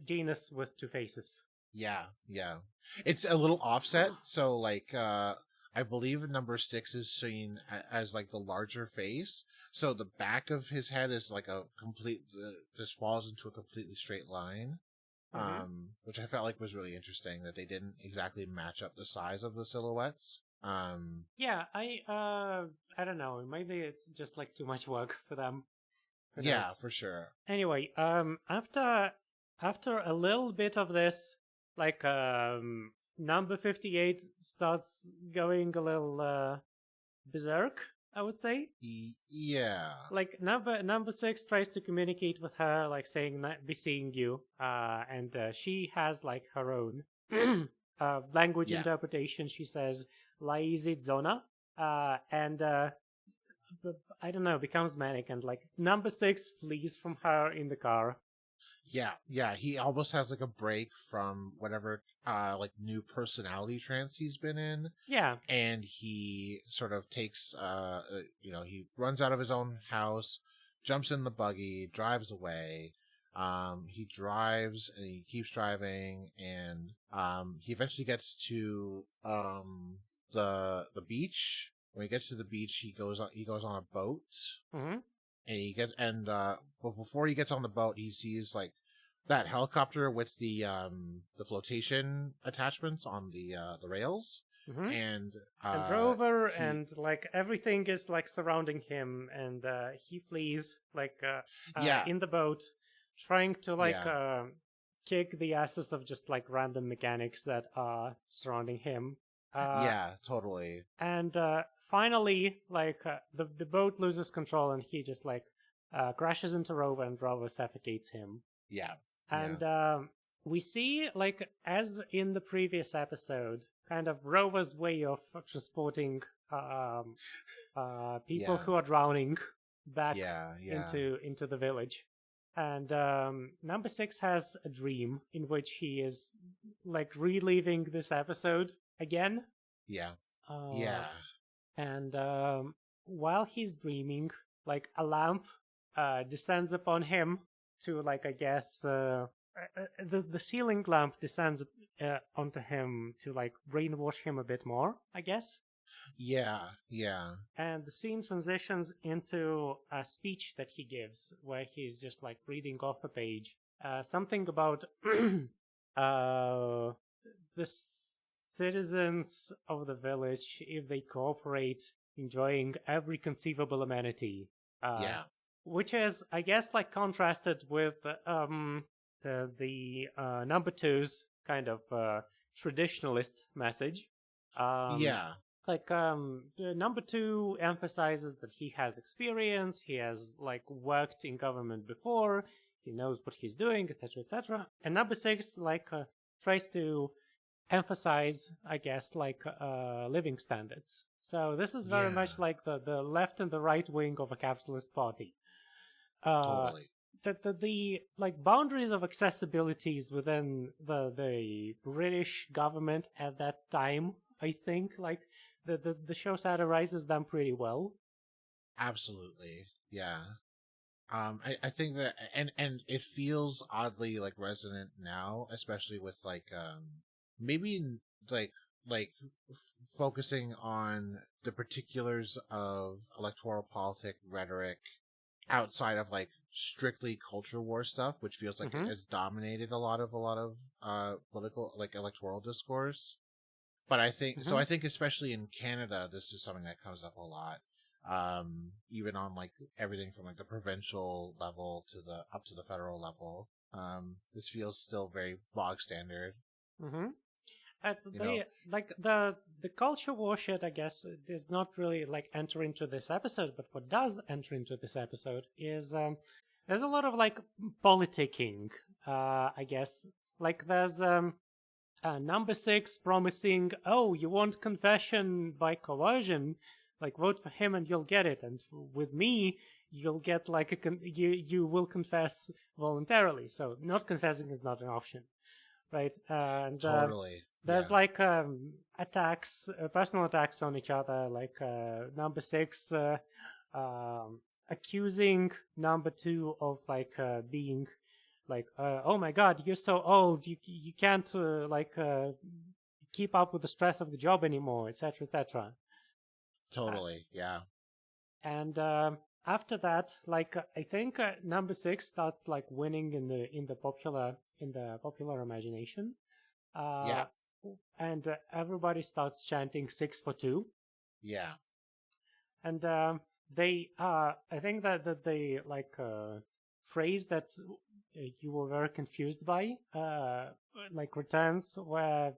Janus with 2 faces. Yeah. It's a little offset, so, like, I believe number 6 is seen as, like, the larger face, so the back of his head is like just falls into a completely straight line, which I felt like was really interesting, that they didn't exactly match up the size of the silhouettes. Yeah, I don't know, maybe it's just like too much work for them. Yeah, for sure. Anyway, after a little bit of this, like, number 58 starts going a little berserk, I would say. Yeah. Like number 6 tries to communicate with her, like saying be seeing you, and she has like her own language Yeah. interpretation. She says "Laizi zona," and I don't know, becomes manic, and like number 6 flees from her in the car. Yeah, he almost has like a break from whatever like new personality trance he's been in. Yeah. And he sort of takes he runs out of his own house, jumps in the buggy, drives away. He drives and he keeps driving, and he eventually gets to the beach. When he gets to the beach, he goes on a boat. Mm-hmm. But before he gets on the boat, he sees like that helicopter with the flotation attachments on the rails. Mm-hmm. And Rover and like everything is like surrounding him, and he flees like in the boat, trying to like kick the asses of just like random mechanics that are surrounding him. Yeah, totally. And finally, like the boat loses control, and he just like crashes into Rover, and Rover suffocates him. Yeah. And we see, like as in the previous episode, kind of Rover's way of transporting people who are drowning back into the village. And number 6 has a dream in which he is like reliving this episode again. Yeah. And while he's dreaming, like a lamp descends upon him to, like, I guess the ceiling lamp descends onto him to like brainwash him a bit more, I guess. Yeah. And the scene transitions into a speech that he gives, where he's just like reading off a page, something about the citizens of the village, if they cooperate, enjoying every conceivable amenity. Which is, I guess, like contrasted with the number 2's kind of traditionalist message. Like number 2 emphasizes that he has experience, he has like worked in government before, he knows what he's doing, etc., etc. And number 6 like tries to emphasize, I guess, like living standards. So this is very much like the left and the right wing of a capitalist party. Totally. The like boundaries of accessibilities within the British government at that time, I think, like the show satirizes them pretty well. Absolutely, yeah. I think that, and it feels oddly like resonant now, especially with like maybe like focusing on the particulars of electoral politic rhetoric outside of like strictly culture war stuff, which feels like it has dominated a lot of political, like, electoral discourse. But I think so. I think especially in Canada, this is something that comes up a lot. Even on like everything from like the provincial level to the up to the federal level. This feels still very bog standard. Like the culture war shit, I guess, does not really like enter into this episode, but what does enter into this episode is there's a lot of like politicking, I guess. Like there's number 6 promising, oh, you want confession by coercion, like vote for him and you'll get it, and with me you'll get like you will confess voluntarily. So not confessing is not an option, right? And Totally. There's like attacks, personal attacks on each other, like number 6 accusing number 2 of like being like, oh my god, you're so old, you can't like keep up with the stress of the job anymore, etc., etc. Totally, yeah. And after that, like I think number 6 starts like winning in the popular imagination. And everybody starts chanting 6 for 2. Yeah. And they I think that the like phrase that you were very confused by like returns, where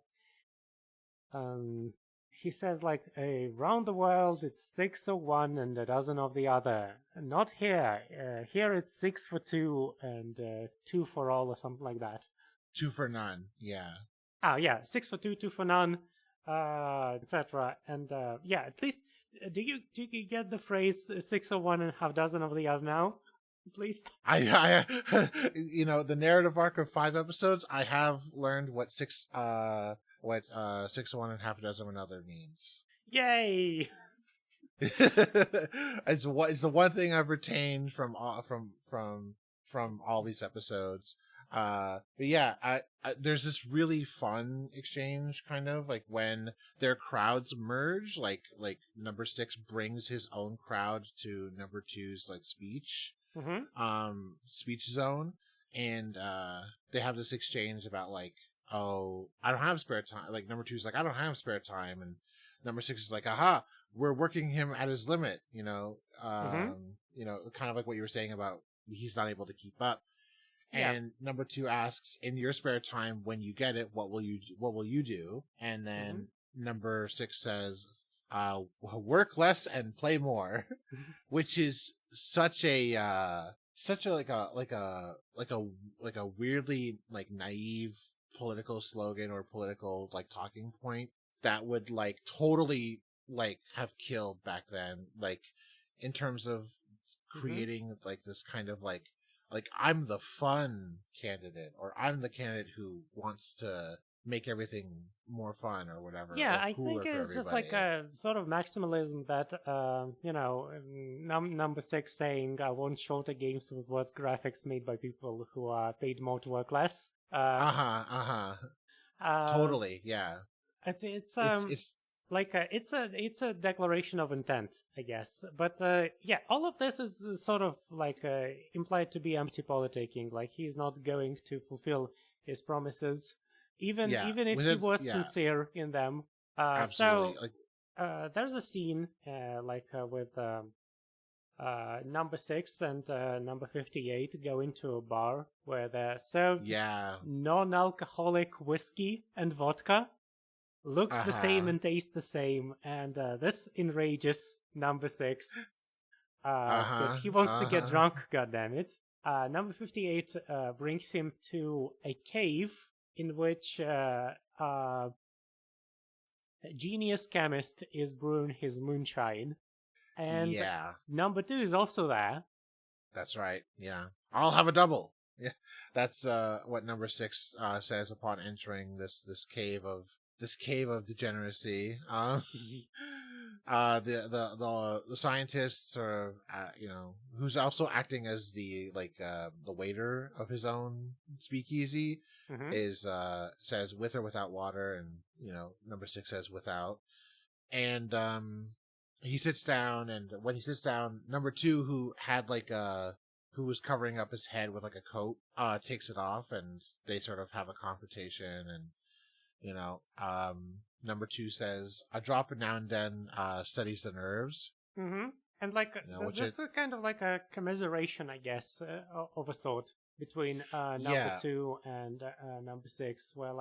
he says like, around the world it's 6 for one and a dozen of the other. Not here. Here it's 6 for two and 2 for all or something like that. 2 for none. Yeah. Ah, yeah, 6 for 2, 2 for none, etc. And yeah, at least do you get the phrase 6 for one and half dozen of the other now? At least I the narrative arc of 5 episodes, I have learned what 6 6 for one and half a dozen of another means. yay! It's the one thing I've retained from all these episodes. But yeah, I there's this really fun exchange, kind of like when their crowds merge, like number 6 brings his own crowd to number 2's like speech zone, and they have this exchange about like, oh, I don't have spare time. Like number 2's like, I don't have spare time, and number 6 is like, aha, we're working him at his limit. You know, kind of like what you were saying about he's not able to keep up. Yeah. And number 2 asks, in your spare time, when you get it, what will you do? And then number 6 says, work less and play more, which is such a weirdly like naive political slogan or political like talking point that would like totally like have killed back then, like in terms of creating like this kind of like I'm the fun candidate, or I'm the candidate who wants to make everything more fun or whatever. Yeah, or I think it's just like a sort of maximalism that, number 6 saying, I want shorter games with worse graphics made by people who are paid more to work less. Totally, yeah. It's like it's a declaration of intent, I guess. But yeah, all of this is sort of like implied to be empty politicking. Like he's not going to fulfill his promises, even if he was sincere in them. Absolutely. So there's a scene with number 6 and number 58 go into a bar where they're served non-alcoholic whiskey and vodka. Looks the same and tastes the same, and this enrages number 6 because he wants to get drunk. Goddammit! Number 58 brings him to a cave in which a genius chemist is brewing his moonshine, and number 2 is also there. That's right. Yeah, I'll have a double. Yeah, that's what number 6 says upon entering this cave of degeneracy. The scientist, or who's also acting as the waiter of his own speakeasy, is says with or without water, and number 6 says without, and he sits down, and when he sits down, number 2, who had who was covering up his head with like a coat, takes it off, and they sort of have a confrontation, and number 2 says a drop now and then steadies the nerves. And this is kind of like a commiseration, I guess, of a sort between number 2 and number 6, where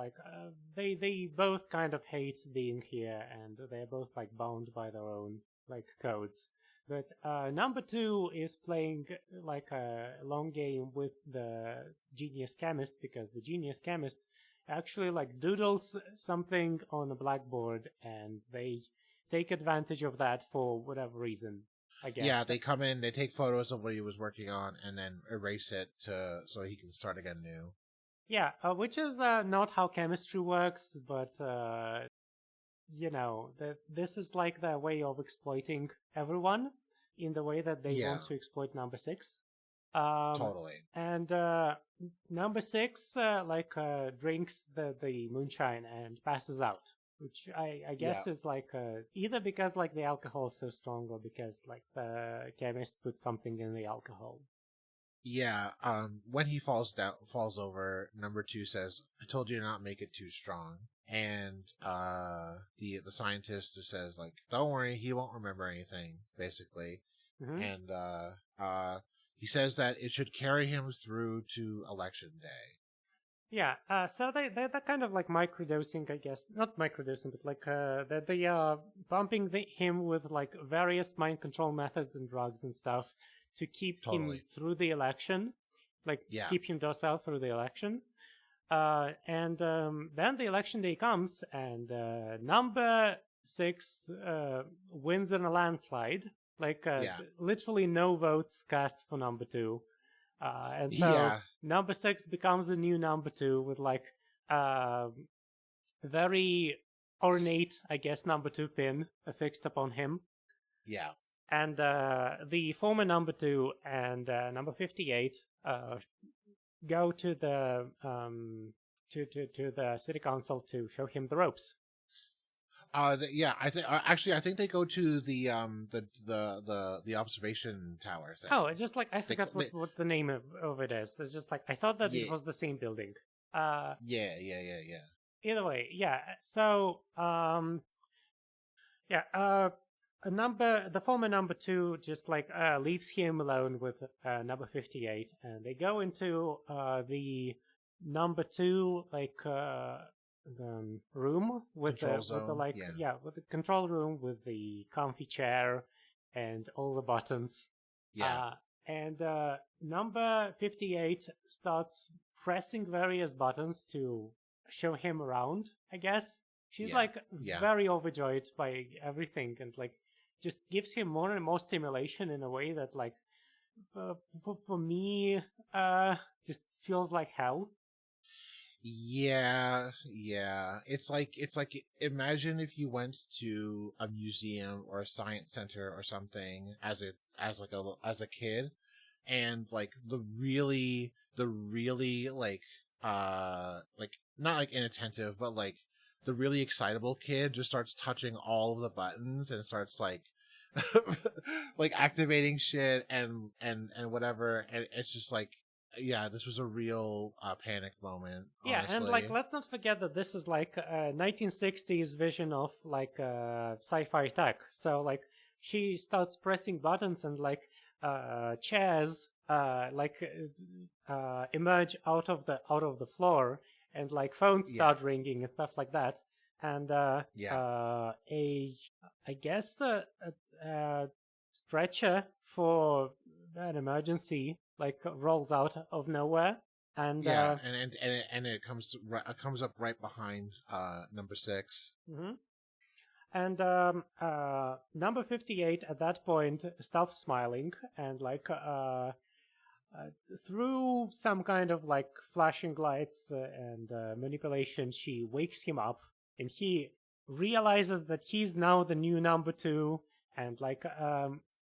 they both kind of hate being here, and they're both like bound by their own like codes. But number 2 is playing like a long game with the genius chemist, because the genius chemist actually like doodles something on a blackboard, and they take advantage of that for whatever reason, I guess. Yeah, they come in, they take photos of what he was working on, and then erase it so he can start again new. Yeah, which is not how chemistry works, but this is like their way of exploiting everyone in the way that they want to exploit number 6. Totally. And number 6 drinks the moonshine and passes out, which I guess is like either because like the alcohol is so strong, or because like the chemist put something in the alcohol. Yeah. When he falls over, number 2 says, "I told you to not make it too strong." And the scientist just says like, "Don't worry, he won't remember anything," basically. And he says that it should carry him through to election day. Yeah, so they're kind of like microdosing, I guess. Not microdosing, but like they are bumping him with like various mind control methods and drugs and stuff to keep him through the election, like keep him docile through the election. And then the election day comes, and number 6 wins in a landslide. Like literally no votes cast for number 2. And so number 6 becomes the new number 2 with like very ornate, I guess, number 2 pin affixed upon him. Yeah. And the former number 2 and number 58 go to the to the city council to show him the ropes. I think they go to the observation tower thing. Oh, it's just like I forgot what the name of it is. It's just like I thought that it was the same building. Yeah. Either way, yeah. So the former number 2 just like leaves him alone with number 58, and they go into the number 2 like the room with with the control room with the comfy chair and all the buttons. And number 58 starts pressing various buttons to show him around, I guess. She's like very overjoyed by everything, and like just gives him more and more stimulation in a way that like for me just feels like hell. Yeah. It's like imagine if you went to a museum or a science center or something as a kid, and like the really like not like inattentive, but like the really excitable kid just starts touching all of the buttons and starts like like activating shit and whatever, and it's just like, yeah, this was a real panic moment, honestly. Yeah, and like let's not forget that this is like a 1960s vision of like sci-fi tech. So like she starts pressing buttons and like chairs emerge out of the floor, and like phones start ringing and stuff like that. And a stretcher for an emergency like rolls out of nowhere, and and it comes up right behind number 6. Mm-hmm. And number 58 at that point stops smiling, and like through some kind of like flashing lights and manipulation, she wakes him up, and he realizes that he's now the new number 2, and like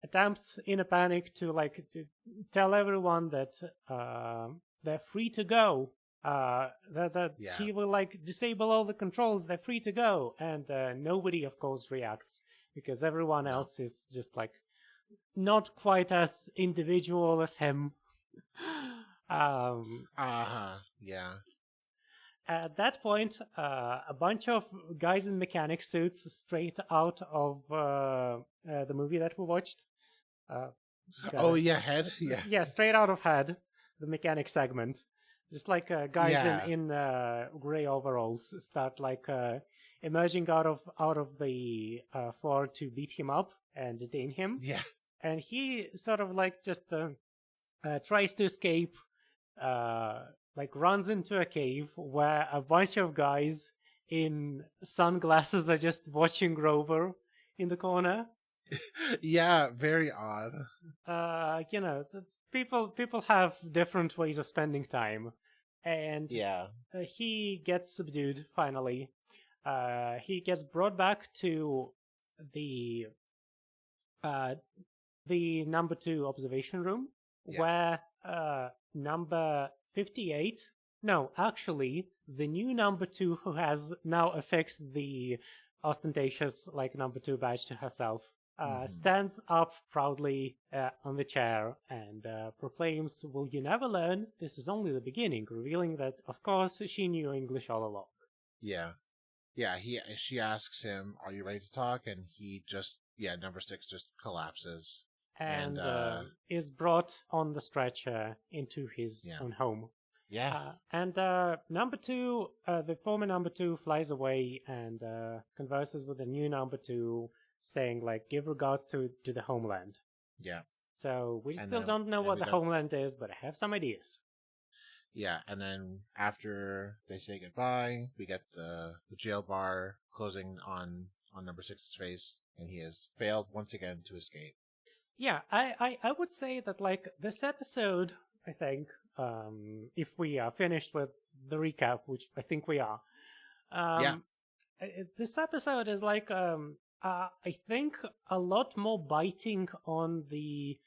attempts in a panic to like to tell everyone that they're free to go, he will like disable all the controls, they're free to go, and nobody of course reacts because everyone else is just like not quite as individual as him. At that point, a bunch of guys in mechanic suits straight out of the movie that we watched. Head? Yeah, straight out of Head, the mechanic segment. Just like guys in gray overalls start like emerging out of the floor to beat him up and detain him. Yeah. And he sort of like just tries to escape, like runs into a cave where a bunch of guys in sunglasses are just watching Grover in the corner. Yeah, very odd. People have different ways of spending time, and he gets subdued finally. He gets brought back to the number 2 observation room, where number 58. No, actually, the new number 2, who has now affixed the ostentatious like number 2 badge to herself, stands up proudly on the chair and proclaims, "Will you never learn? This is only the beginning," revealing that, of course, she knew English all along. She asks him, "Are you ready to talk?" And he just, number 6 just collapses. And is brought on the stretcher into his own home. Yeah. And number two, the former number two flies away and converses with the new number two, saying like, "Give regards to the homeland." Yeah. So we And still then- don't know and what we the got- homeland is, but I have some ideas. Yeah, and then after they say goodbye, we get the jail bar closing on number six's face, and he has failed once again to escape. Yeah, I would say that like this episode, I think, if we are finished with the recap, which I think we are, Yeah. this episode is like I think a lot more biting on the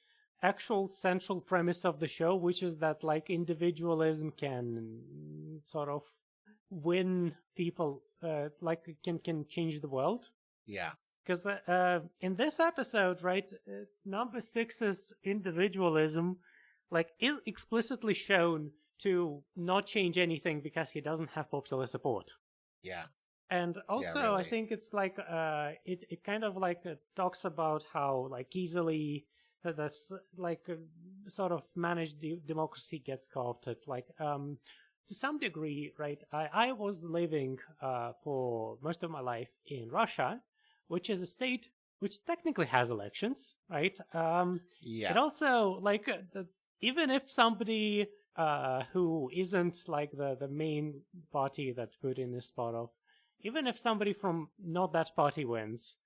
actual central premise of the show, which is that like individualism can sort of win people, like can change the world. Yeah. Because in this episode, right, number six's individualism, like, is explicitly shown to not change anything because he doesn't have popular support. Yeah. And also, I really. think it's like it kind of like talks about how like easily this like sort of managed democracy gets co-opted. Like to some degree, right? I was living for most of my life in Russia, which is a state which technically has elections, right? Yeah. It also like even if somebody who isn't like the main party that Putin is part of, even if somebody from not that party wins,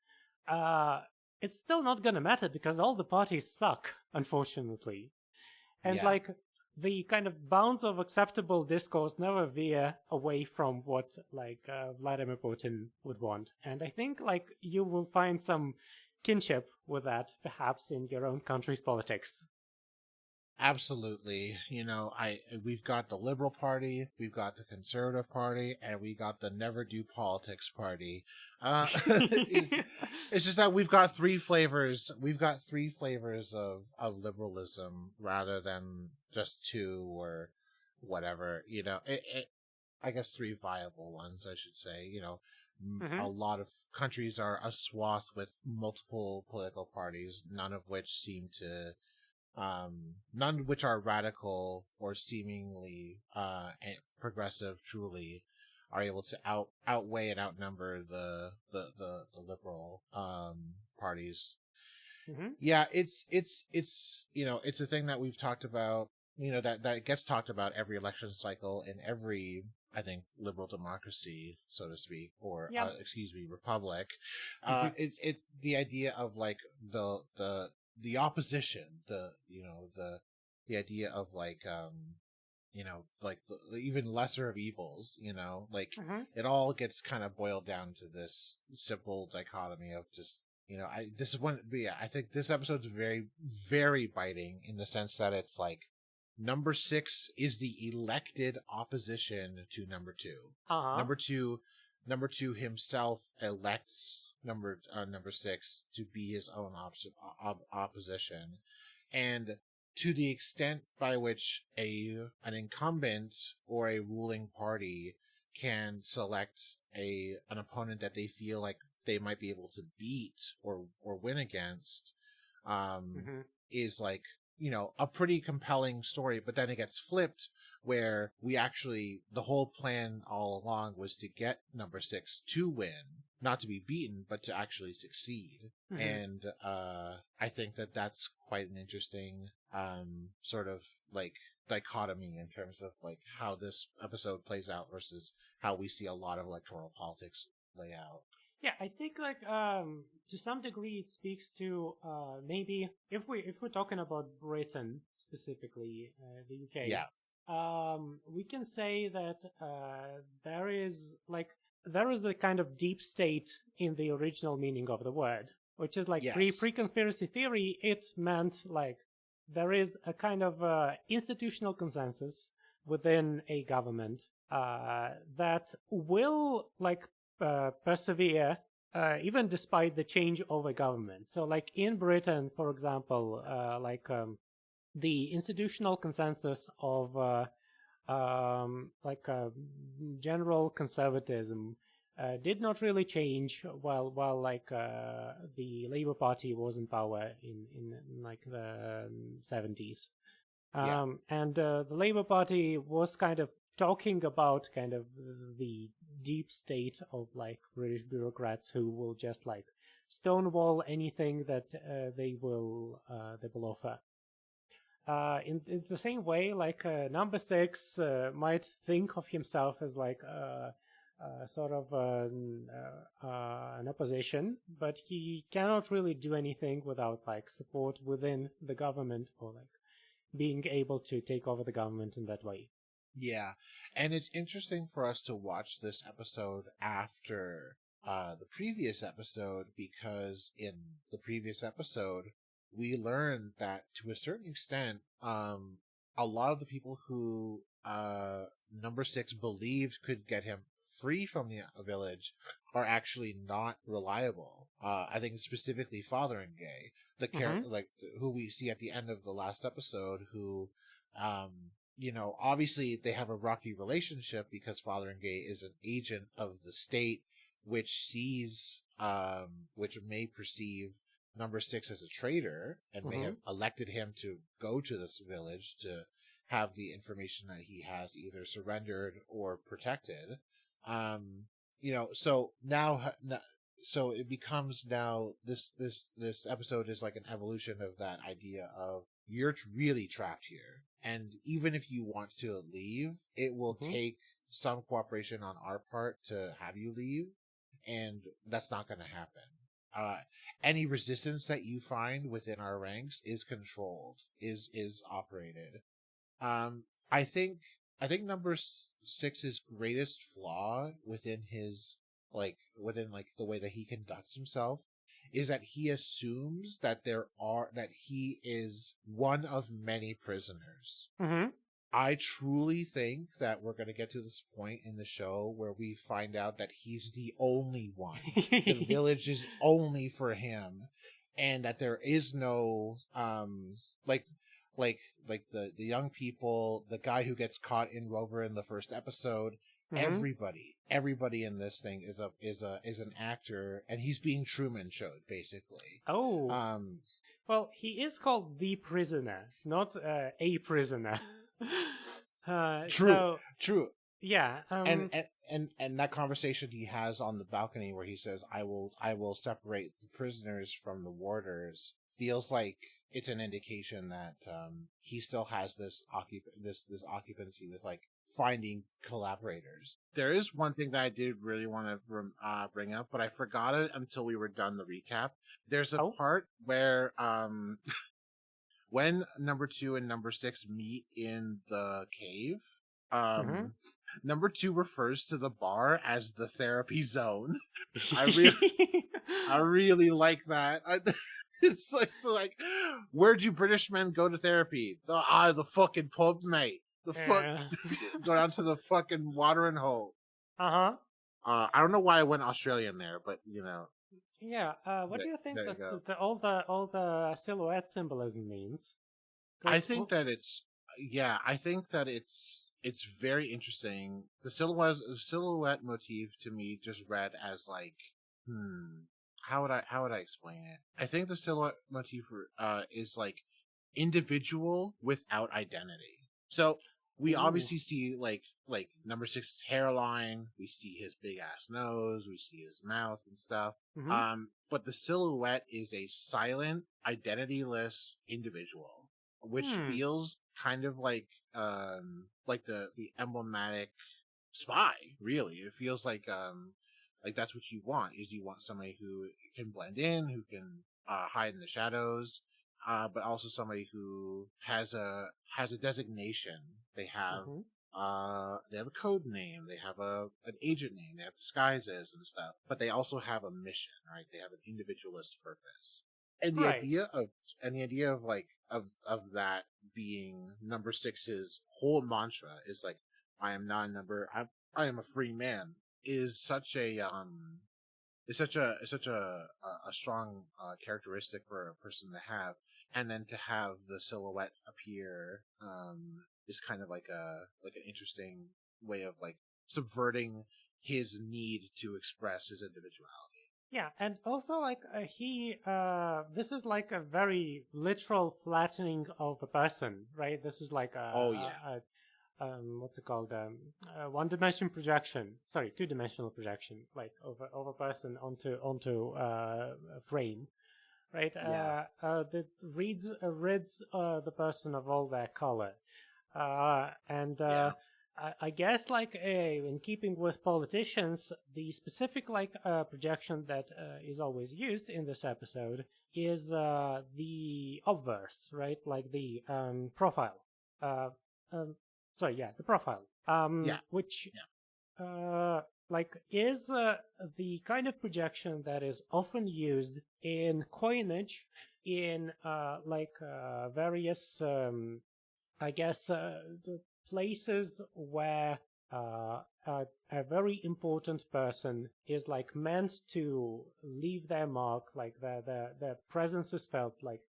it's still not gonna matter because all the parties suck, unfortunately. And Yeah. like the kind of bounds of acceptable discourse never veer away from what like Vladimir Putin would want. And I think like you will find some kinship with that perhaps in your own country's politics. Absolutely. We've got the Liberal Party, we've got the Conservative Party, and we got the Never Do Politics Party. It's just that we've got three flavors. We've got three flavors of liberalism rather than just two or whatever. I guess three viable ones, I should say. A lot of countries are a swath with multiple political parties, none of which seem to none of which are radical or seemingly progressive truly are able to outweigh and outnumber the liberal parties. Yeah, it's it's a thing that we've talked about, that gets talked about every election cycle in every, I think, liberal democracy, so to speak, or republic. It's the idea of like the opposition, the idea of like like the even lesser of evils, it all gets kind of boiled down to this simple dichotomy of just I think this episode's very, very biting in the sense that it's like number six is the elected opposition to number two. Number two himself elects number six to be his own opposition, and to the extent by which an incumbent or a ruling party can select an opponent that they feel like they might be able to beat or win against, is like a pretty compelling story. But then it gets flipped, where the whole plan all along was to get number six to win, not to be beaten, but to actually succeed. And I think that that's quite an interesting sort of like dichotomy in terms of like how this episode plays out versus how we see a lot of electoral politics lay out. Yeah, I think like to some degree it speaks to maybe if we're talking about Britain specifically, the UK. Yeah. We can say that there is a kind of deep state in the original meaning of the word, which is like pre-conspiracy theory. It meant like there is a kind of institutional consensus within a government that will like persevere even despite the change of a government. So like in Britain, for example, the institutional consensus of general conservatism did not really change while the Labour Party was in power in like the 70s. Yeah. And the Labour Party was kind of talking about kind of the deep state of like British bureaucrats who will just like stonewall anything that they will offer. In the same way, like number six might think of himself as like sort of an opposition, but he cannot really do anything without like support within the government or like being able to take over the government in that way. Yeah, and it's interesting for us to watch this episode after the previous episode, because in the previous episode we learned that to a certain extent, a lot of the people who number six believed could get him free from the village are actually not reliable. I think specifically Fotheringay, the character like who we see at the end of the last episode, who obviously they have a rocky relationship because Fotheringay is an agent of the state, which sees, which may perceive number six as a traitor and may have elected him to go to this village to have the information that he has either surrendered or protected. So now, so it becomes now this episode is like an evolution of that idea of you're really trapped here, and even if you want to leave, it will take some cooperation on our part to have you leave, and that's not going to happen. Any resistance that you find within our ranks is controlled, is operated. I think number six's greatest flaw within his within the way that he conducts himself is that he assumes that he is one of many prisoners. I truly think that we're going to get to this point in the show where we find out that he's the only one. The village is only for him, and that there is no the young people, the guy who gets caught in Rover in the first episode. Everybody in this thing is an actor, and he's being Truman showed basically. Well, he is called the prisoner, not a prisoner. True. Yeah. And that conversation he has on the balcony where he says, "I will separate the prisoners from the warders," feels like it's an indication that he still has this occupancy with like finding collaborators. There is one thing that I did really want to bring up, but I forgot it until we were done the recap. There's a part where when number 2 and number 6 meet in the cave, number 2 refers to the bar as the therapy zone. I really like that. It's like, where'd you British men go to therapy? The fucking pub, mate. Go down to the fucking watering hole. I don't know why I went Australian there, but Yeah. What do you think all the silhouette symbolism means? I think that it's it's very interesting. The silhouette motif to me just read as like, how would I explain it? I think the silhouette motif is like individual without identity. So we obviously see like number 6's hairline, we see his big ass nose, we see his mouth and stuff. But the silhouette is a silent, identityless individual, which feels kind of like the emblematic spy. Really, it feels like that's what you want. Is you want somebody who can blend in, who can hide in the shadows, but also somebody who has a designation. They have a code name, they have an agent name, they have disguises and stuff, but they also have a mission, right? They have an individualist purpose. And the idea of that being number 6's whole mantra is like, I am not a number, I am a free man, is such a strong characteristic for a person to have. And then to have the silhouette appear is kind of like an interesting way of like subverting his need to express his individuality. Yeah, and also like this is like a very literal flattening of a person, right? This is like Oh, yeah. what's it called? One-dimension projection. Sorry, two-dimensional projection, like of a person onto a frame, right? Yeah. That rids the person of all their color, and Yeah. I guess like in keeping with politicians, the specific like projection that is always used in this episode is the obverse, right? Like the profile. Uh, um, sorry, yeah, the profile. Yeah. Which like is the kind of projection that is often used in coinage in various I guess the places where a very important person is like meant to leave their mark, like their presence is felt. Like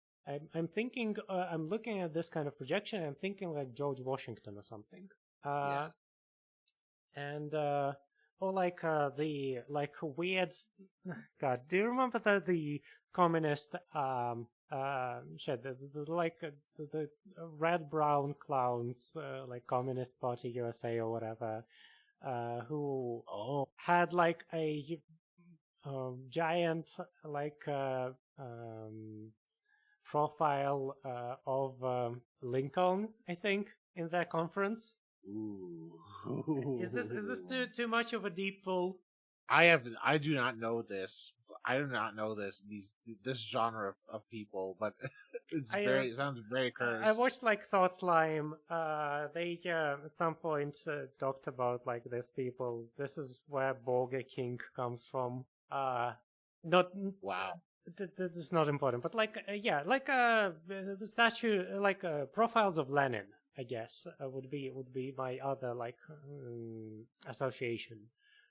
I'm thinking, I'm looking at this kind of projection. I'm thinking like George Washington or something. Yeah. And or like the like weird. God, do you remember the communist shit, the red brown clowns, like Communist Party USA or whatever, who Oh. had like a giant like profile of Lincoln, I think, in their conference. Ooh. Is this too much of a deep pull? I do not know this. I do not know this genre of people, but it sounds very cursed. I watched like Thought Slime. They at some point talked about like these people. This is where Burger King comes from. Not Wow. this is not important, but like yeah, like the statue, like profiles of Lenin, I guess would be my other like association.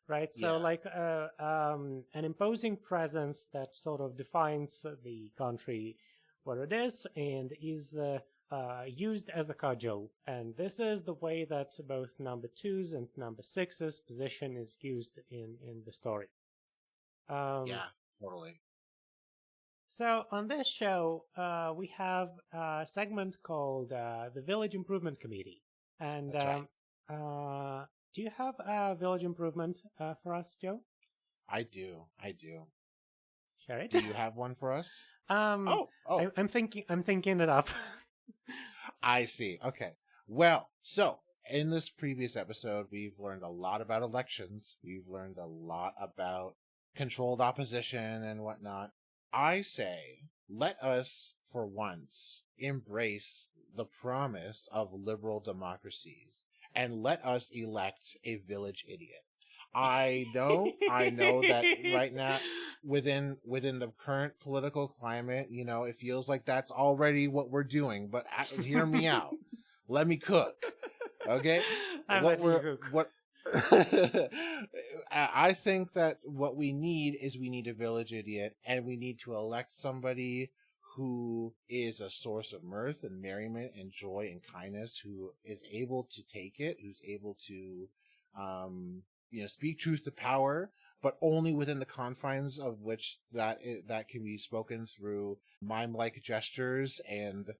Right, so Yeah. like an imposing presence that sort of defines the country where it is and is used as a cudgel. And this is the way that both number 2's and number 6's position is used in the story. Yeah, totally. So on this show, we have a segment called the Village Improvement Committee. And That's right. do you have a village improvement for us, Joe? I do. Share it. Do you have one for us? Oh. I'm thinking it up. I see. Okay. Well, so in this previous episode, we've learned a lot about elections. We've learned a lot about controlled opposition and whatnot. I say, let us, for once, embrace the promise of liberal democracies and let us elect a village idiot. I know that right now within the current political climate, it feels like that's already what we're doing, but hear me out. Let me cook. Okay? I think that what we need a village idiot, and we need to elect somebody who is a source of mirth and merriment and joy and kindness, who is able to take it, who's able to speak truth to power, but only within the confines of which that can be spoken through mime-like gestures and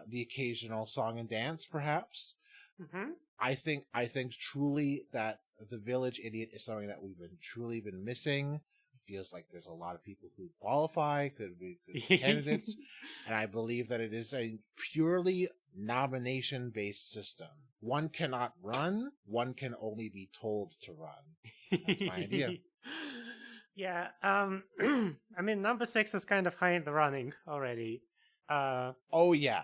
the occasional song and dance, perhaps. Mm-hmm. I think truly that the village idiot is something that we've truly been missing. It feels like there's a lot of people who qualify, could be candidates, and I believe that it is a purely nomination-based system. One cannot run, one can only be told to run. That's my idea. Yeah, I mean, number 6 is kind of high in the running already. Oh yeah.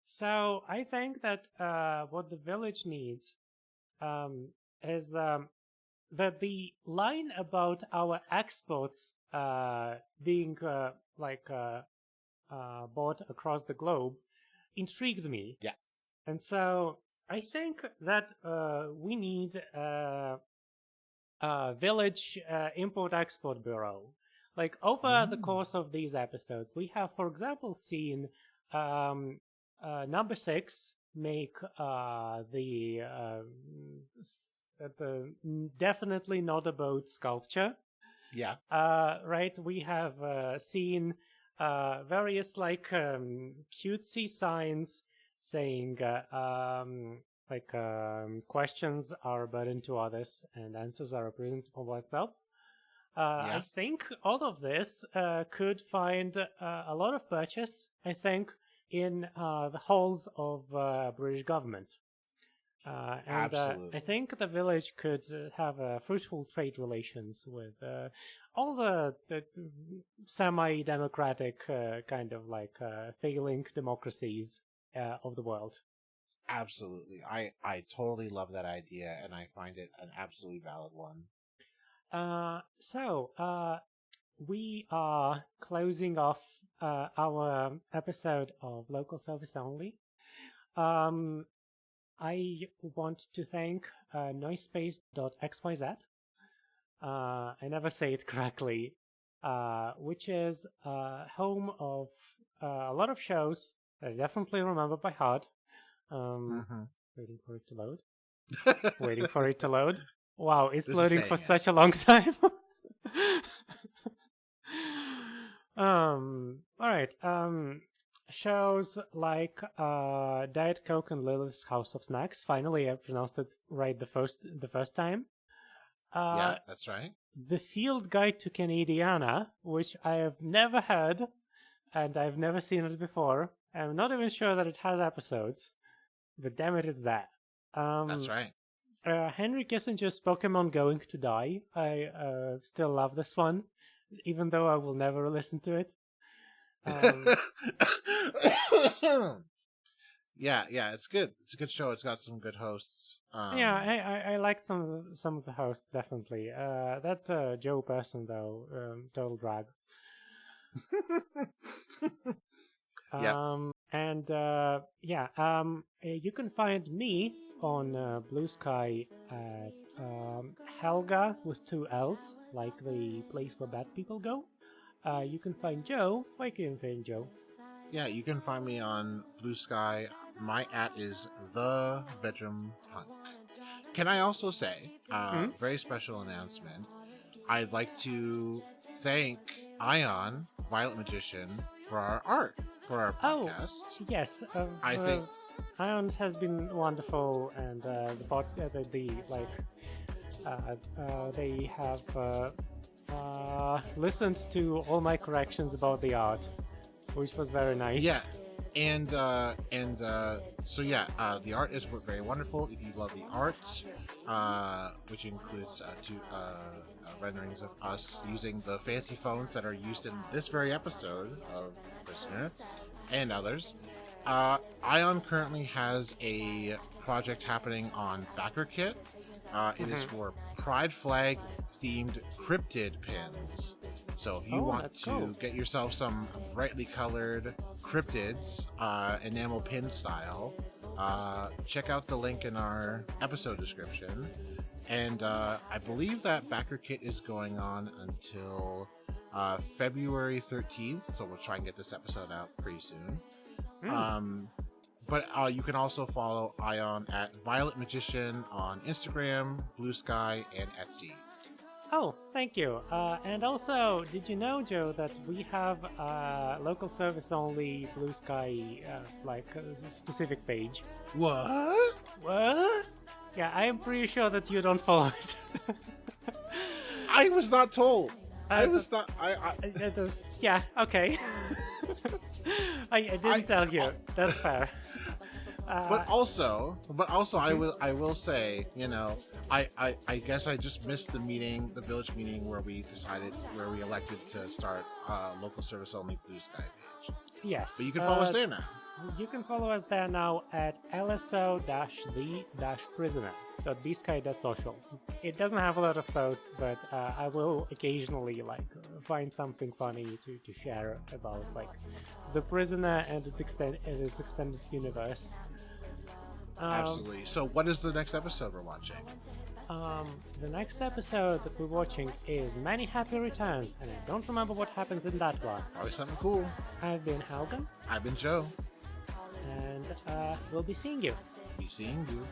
So I think that what the village needs is that the line about our exports being bought across the globe intrigues me. Yeah. And so I think that we need a village import-export bureau. Like over the course of these episodes, we have, for example, seen number 6 make the definitely not a boat sculpture, Yeah. Right, we have seen various like cutesy signs saying questions are a burden to others and answers are a prison for oneself. Yeah. I think all of this could find a lot of purchase, I think, in the halls of British government. And Absolutely. I think the village could have fruitful trade relations with all the semi-democratic kind of like failing democracies of the world. Absolutely. I totally love that idea, and I find it an absolutely valid one. So we are closing off our episode of Local Service Only. I want to thank noisepace.xyz. I never say it correctly, which is home of a lot of shows that I definitely remember by heart. Waiting for it to load. Waiting for it to load. Wow, it's This is loading saying for it. such a long time. All right. Shows like Diet Coke and Lilith's House of Snacks. Finally, I pronounced it right the first time. Yeah, that's right. The Field Guide to Canadiana, which I have never heard, and I've never seen it before. I'm not even sure that it has episodes, but damn it, it's that. That's right. Henry Kissinger's Pokemon Going to Die. I still love this one, even though I will never listen to it. Yeah, it's good. It's a good show. It's got some good hosts. Yeah, I liked some of the hosts definitely. That Joe person though, total drag. You can find me on Blue Sky at Helga with 2 L's, like the place where bad people go. You can find Joe. Where can you find Joe? Yeah, you can find me on Blue Sky. My @ is the Bedroom Punk. Can I also say, very special announcement. I'd like to thank Ion, Violet Magician, for our art for our podcast. Oh, yes. I think Ion has been wonderful, and they have listened to all my corrections about the art, which was very nice. Yeah, so the art is very wonderful. If you love the art, which includes two renderings of us using the fancy phones that are used in this very episode of Prisoner and others, Ion currently has a project happening on BackerKit. It is for Pride Flag themed cryptid pins. So if you want to get yourself some brightly colored cryptids, enamel pin style, check out the link in our episode description. And I believe that BackerKit is going on until February 13th, so we'll try and get this episode out pretty soon. But you can also follow Ion at Violet Magician on Instagram, Blue Sky, and Etsy. Oh, thank you. And also, did you know, Joe, that we have local service only Blue Sky, a specific page? What? What? Yeah, I am pretty sure that you don't follow it. I was not told. Yeah, okay. I didn't tell you. That's fair. But also, I will say, I guess I just missed the village meeting where we elected to start local service only Blue Sky page. Yes. But you can follow us there now. You can follow us there now at lso-the-prisoner.bsky.social. It doesn't have a lot of posts, but I will occasionally find something funny to share about the prisoner and its extended universe. Absolutely. So what is the next episode we're watching? The next episode that we're watching is Many Happy Returns, and I don't remember what happens in that one. Probably something cool. I've been Helga. I've been Joe. And we'll be seeing you. Be seeing you.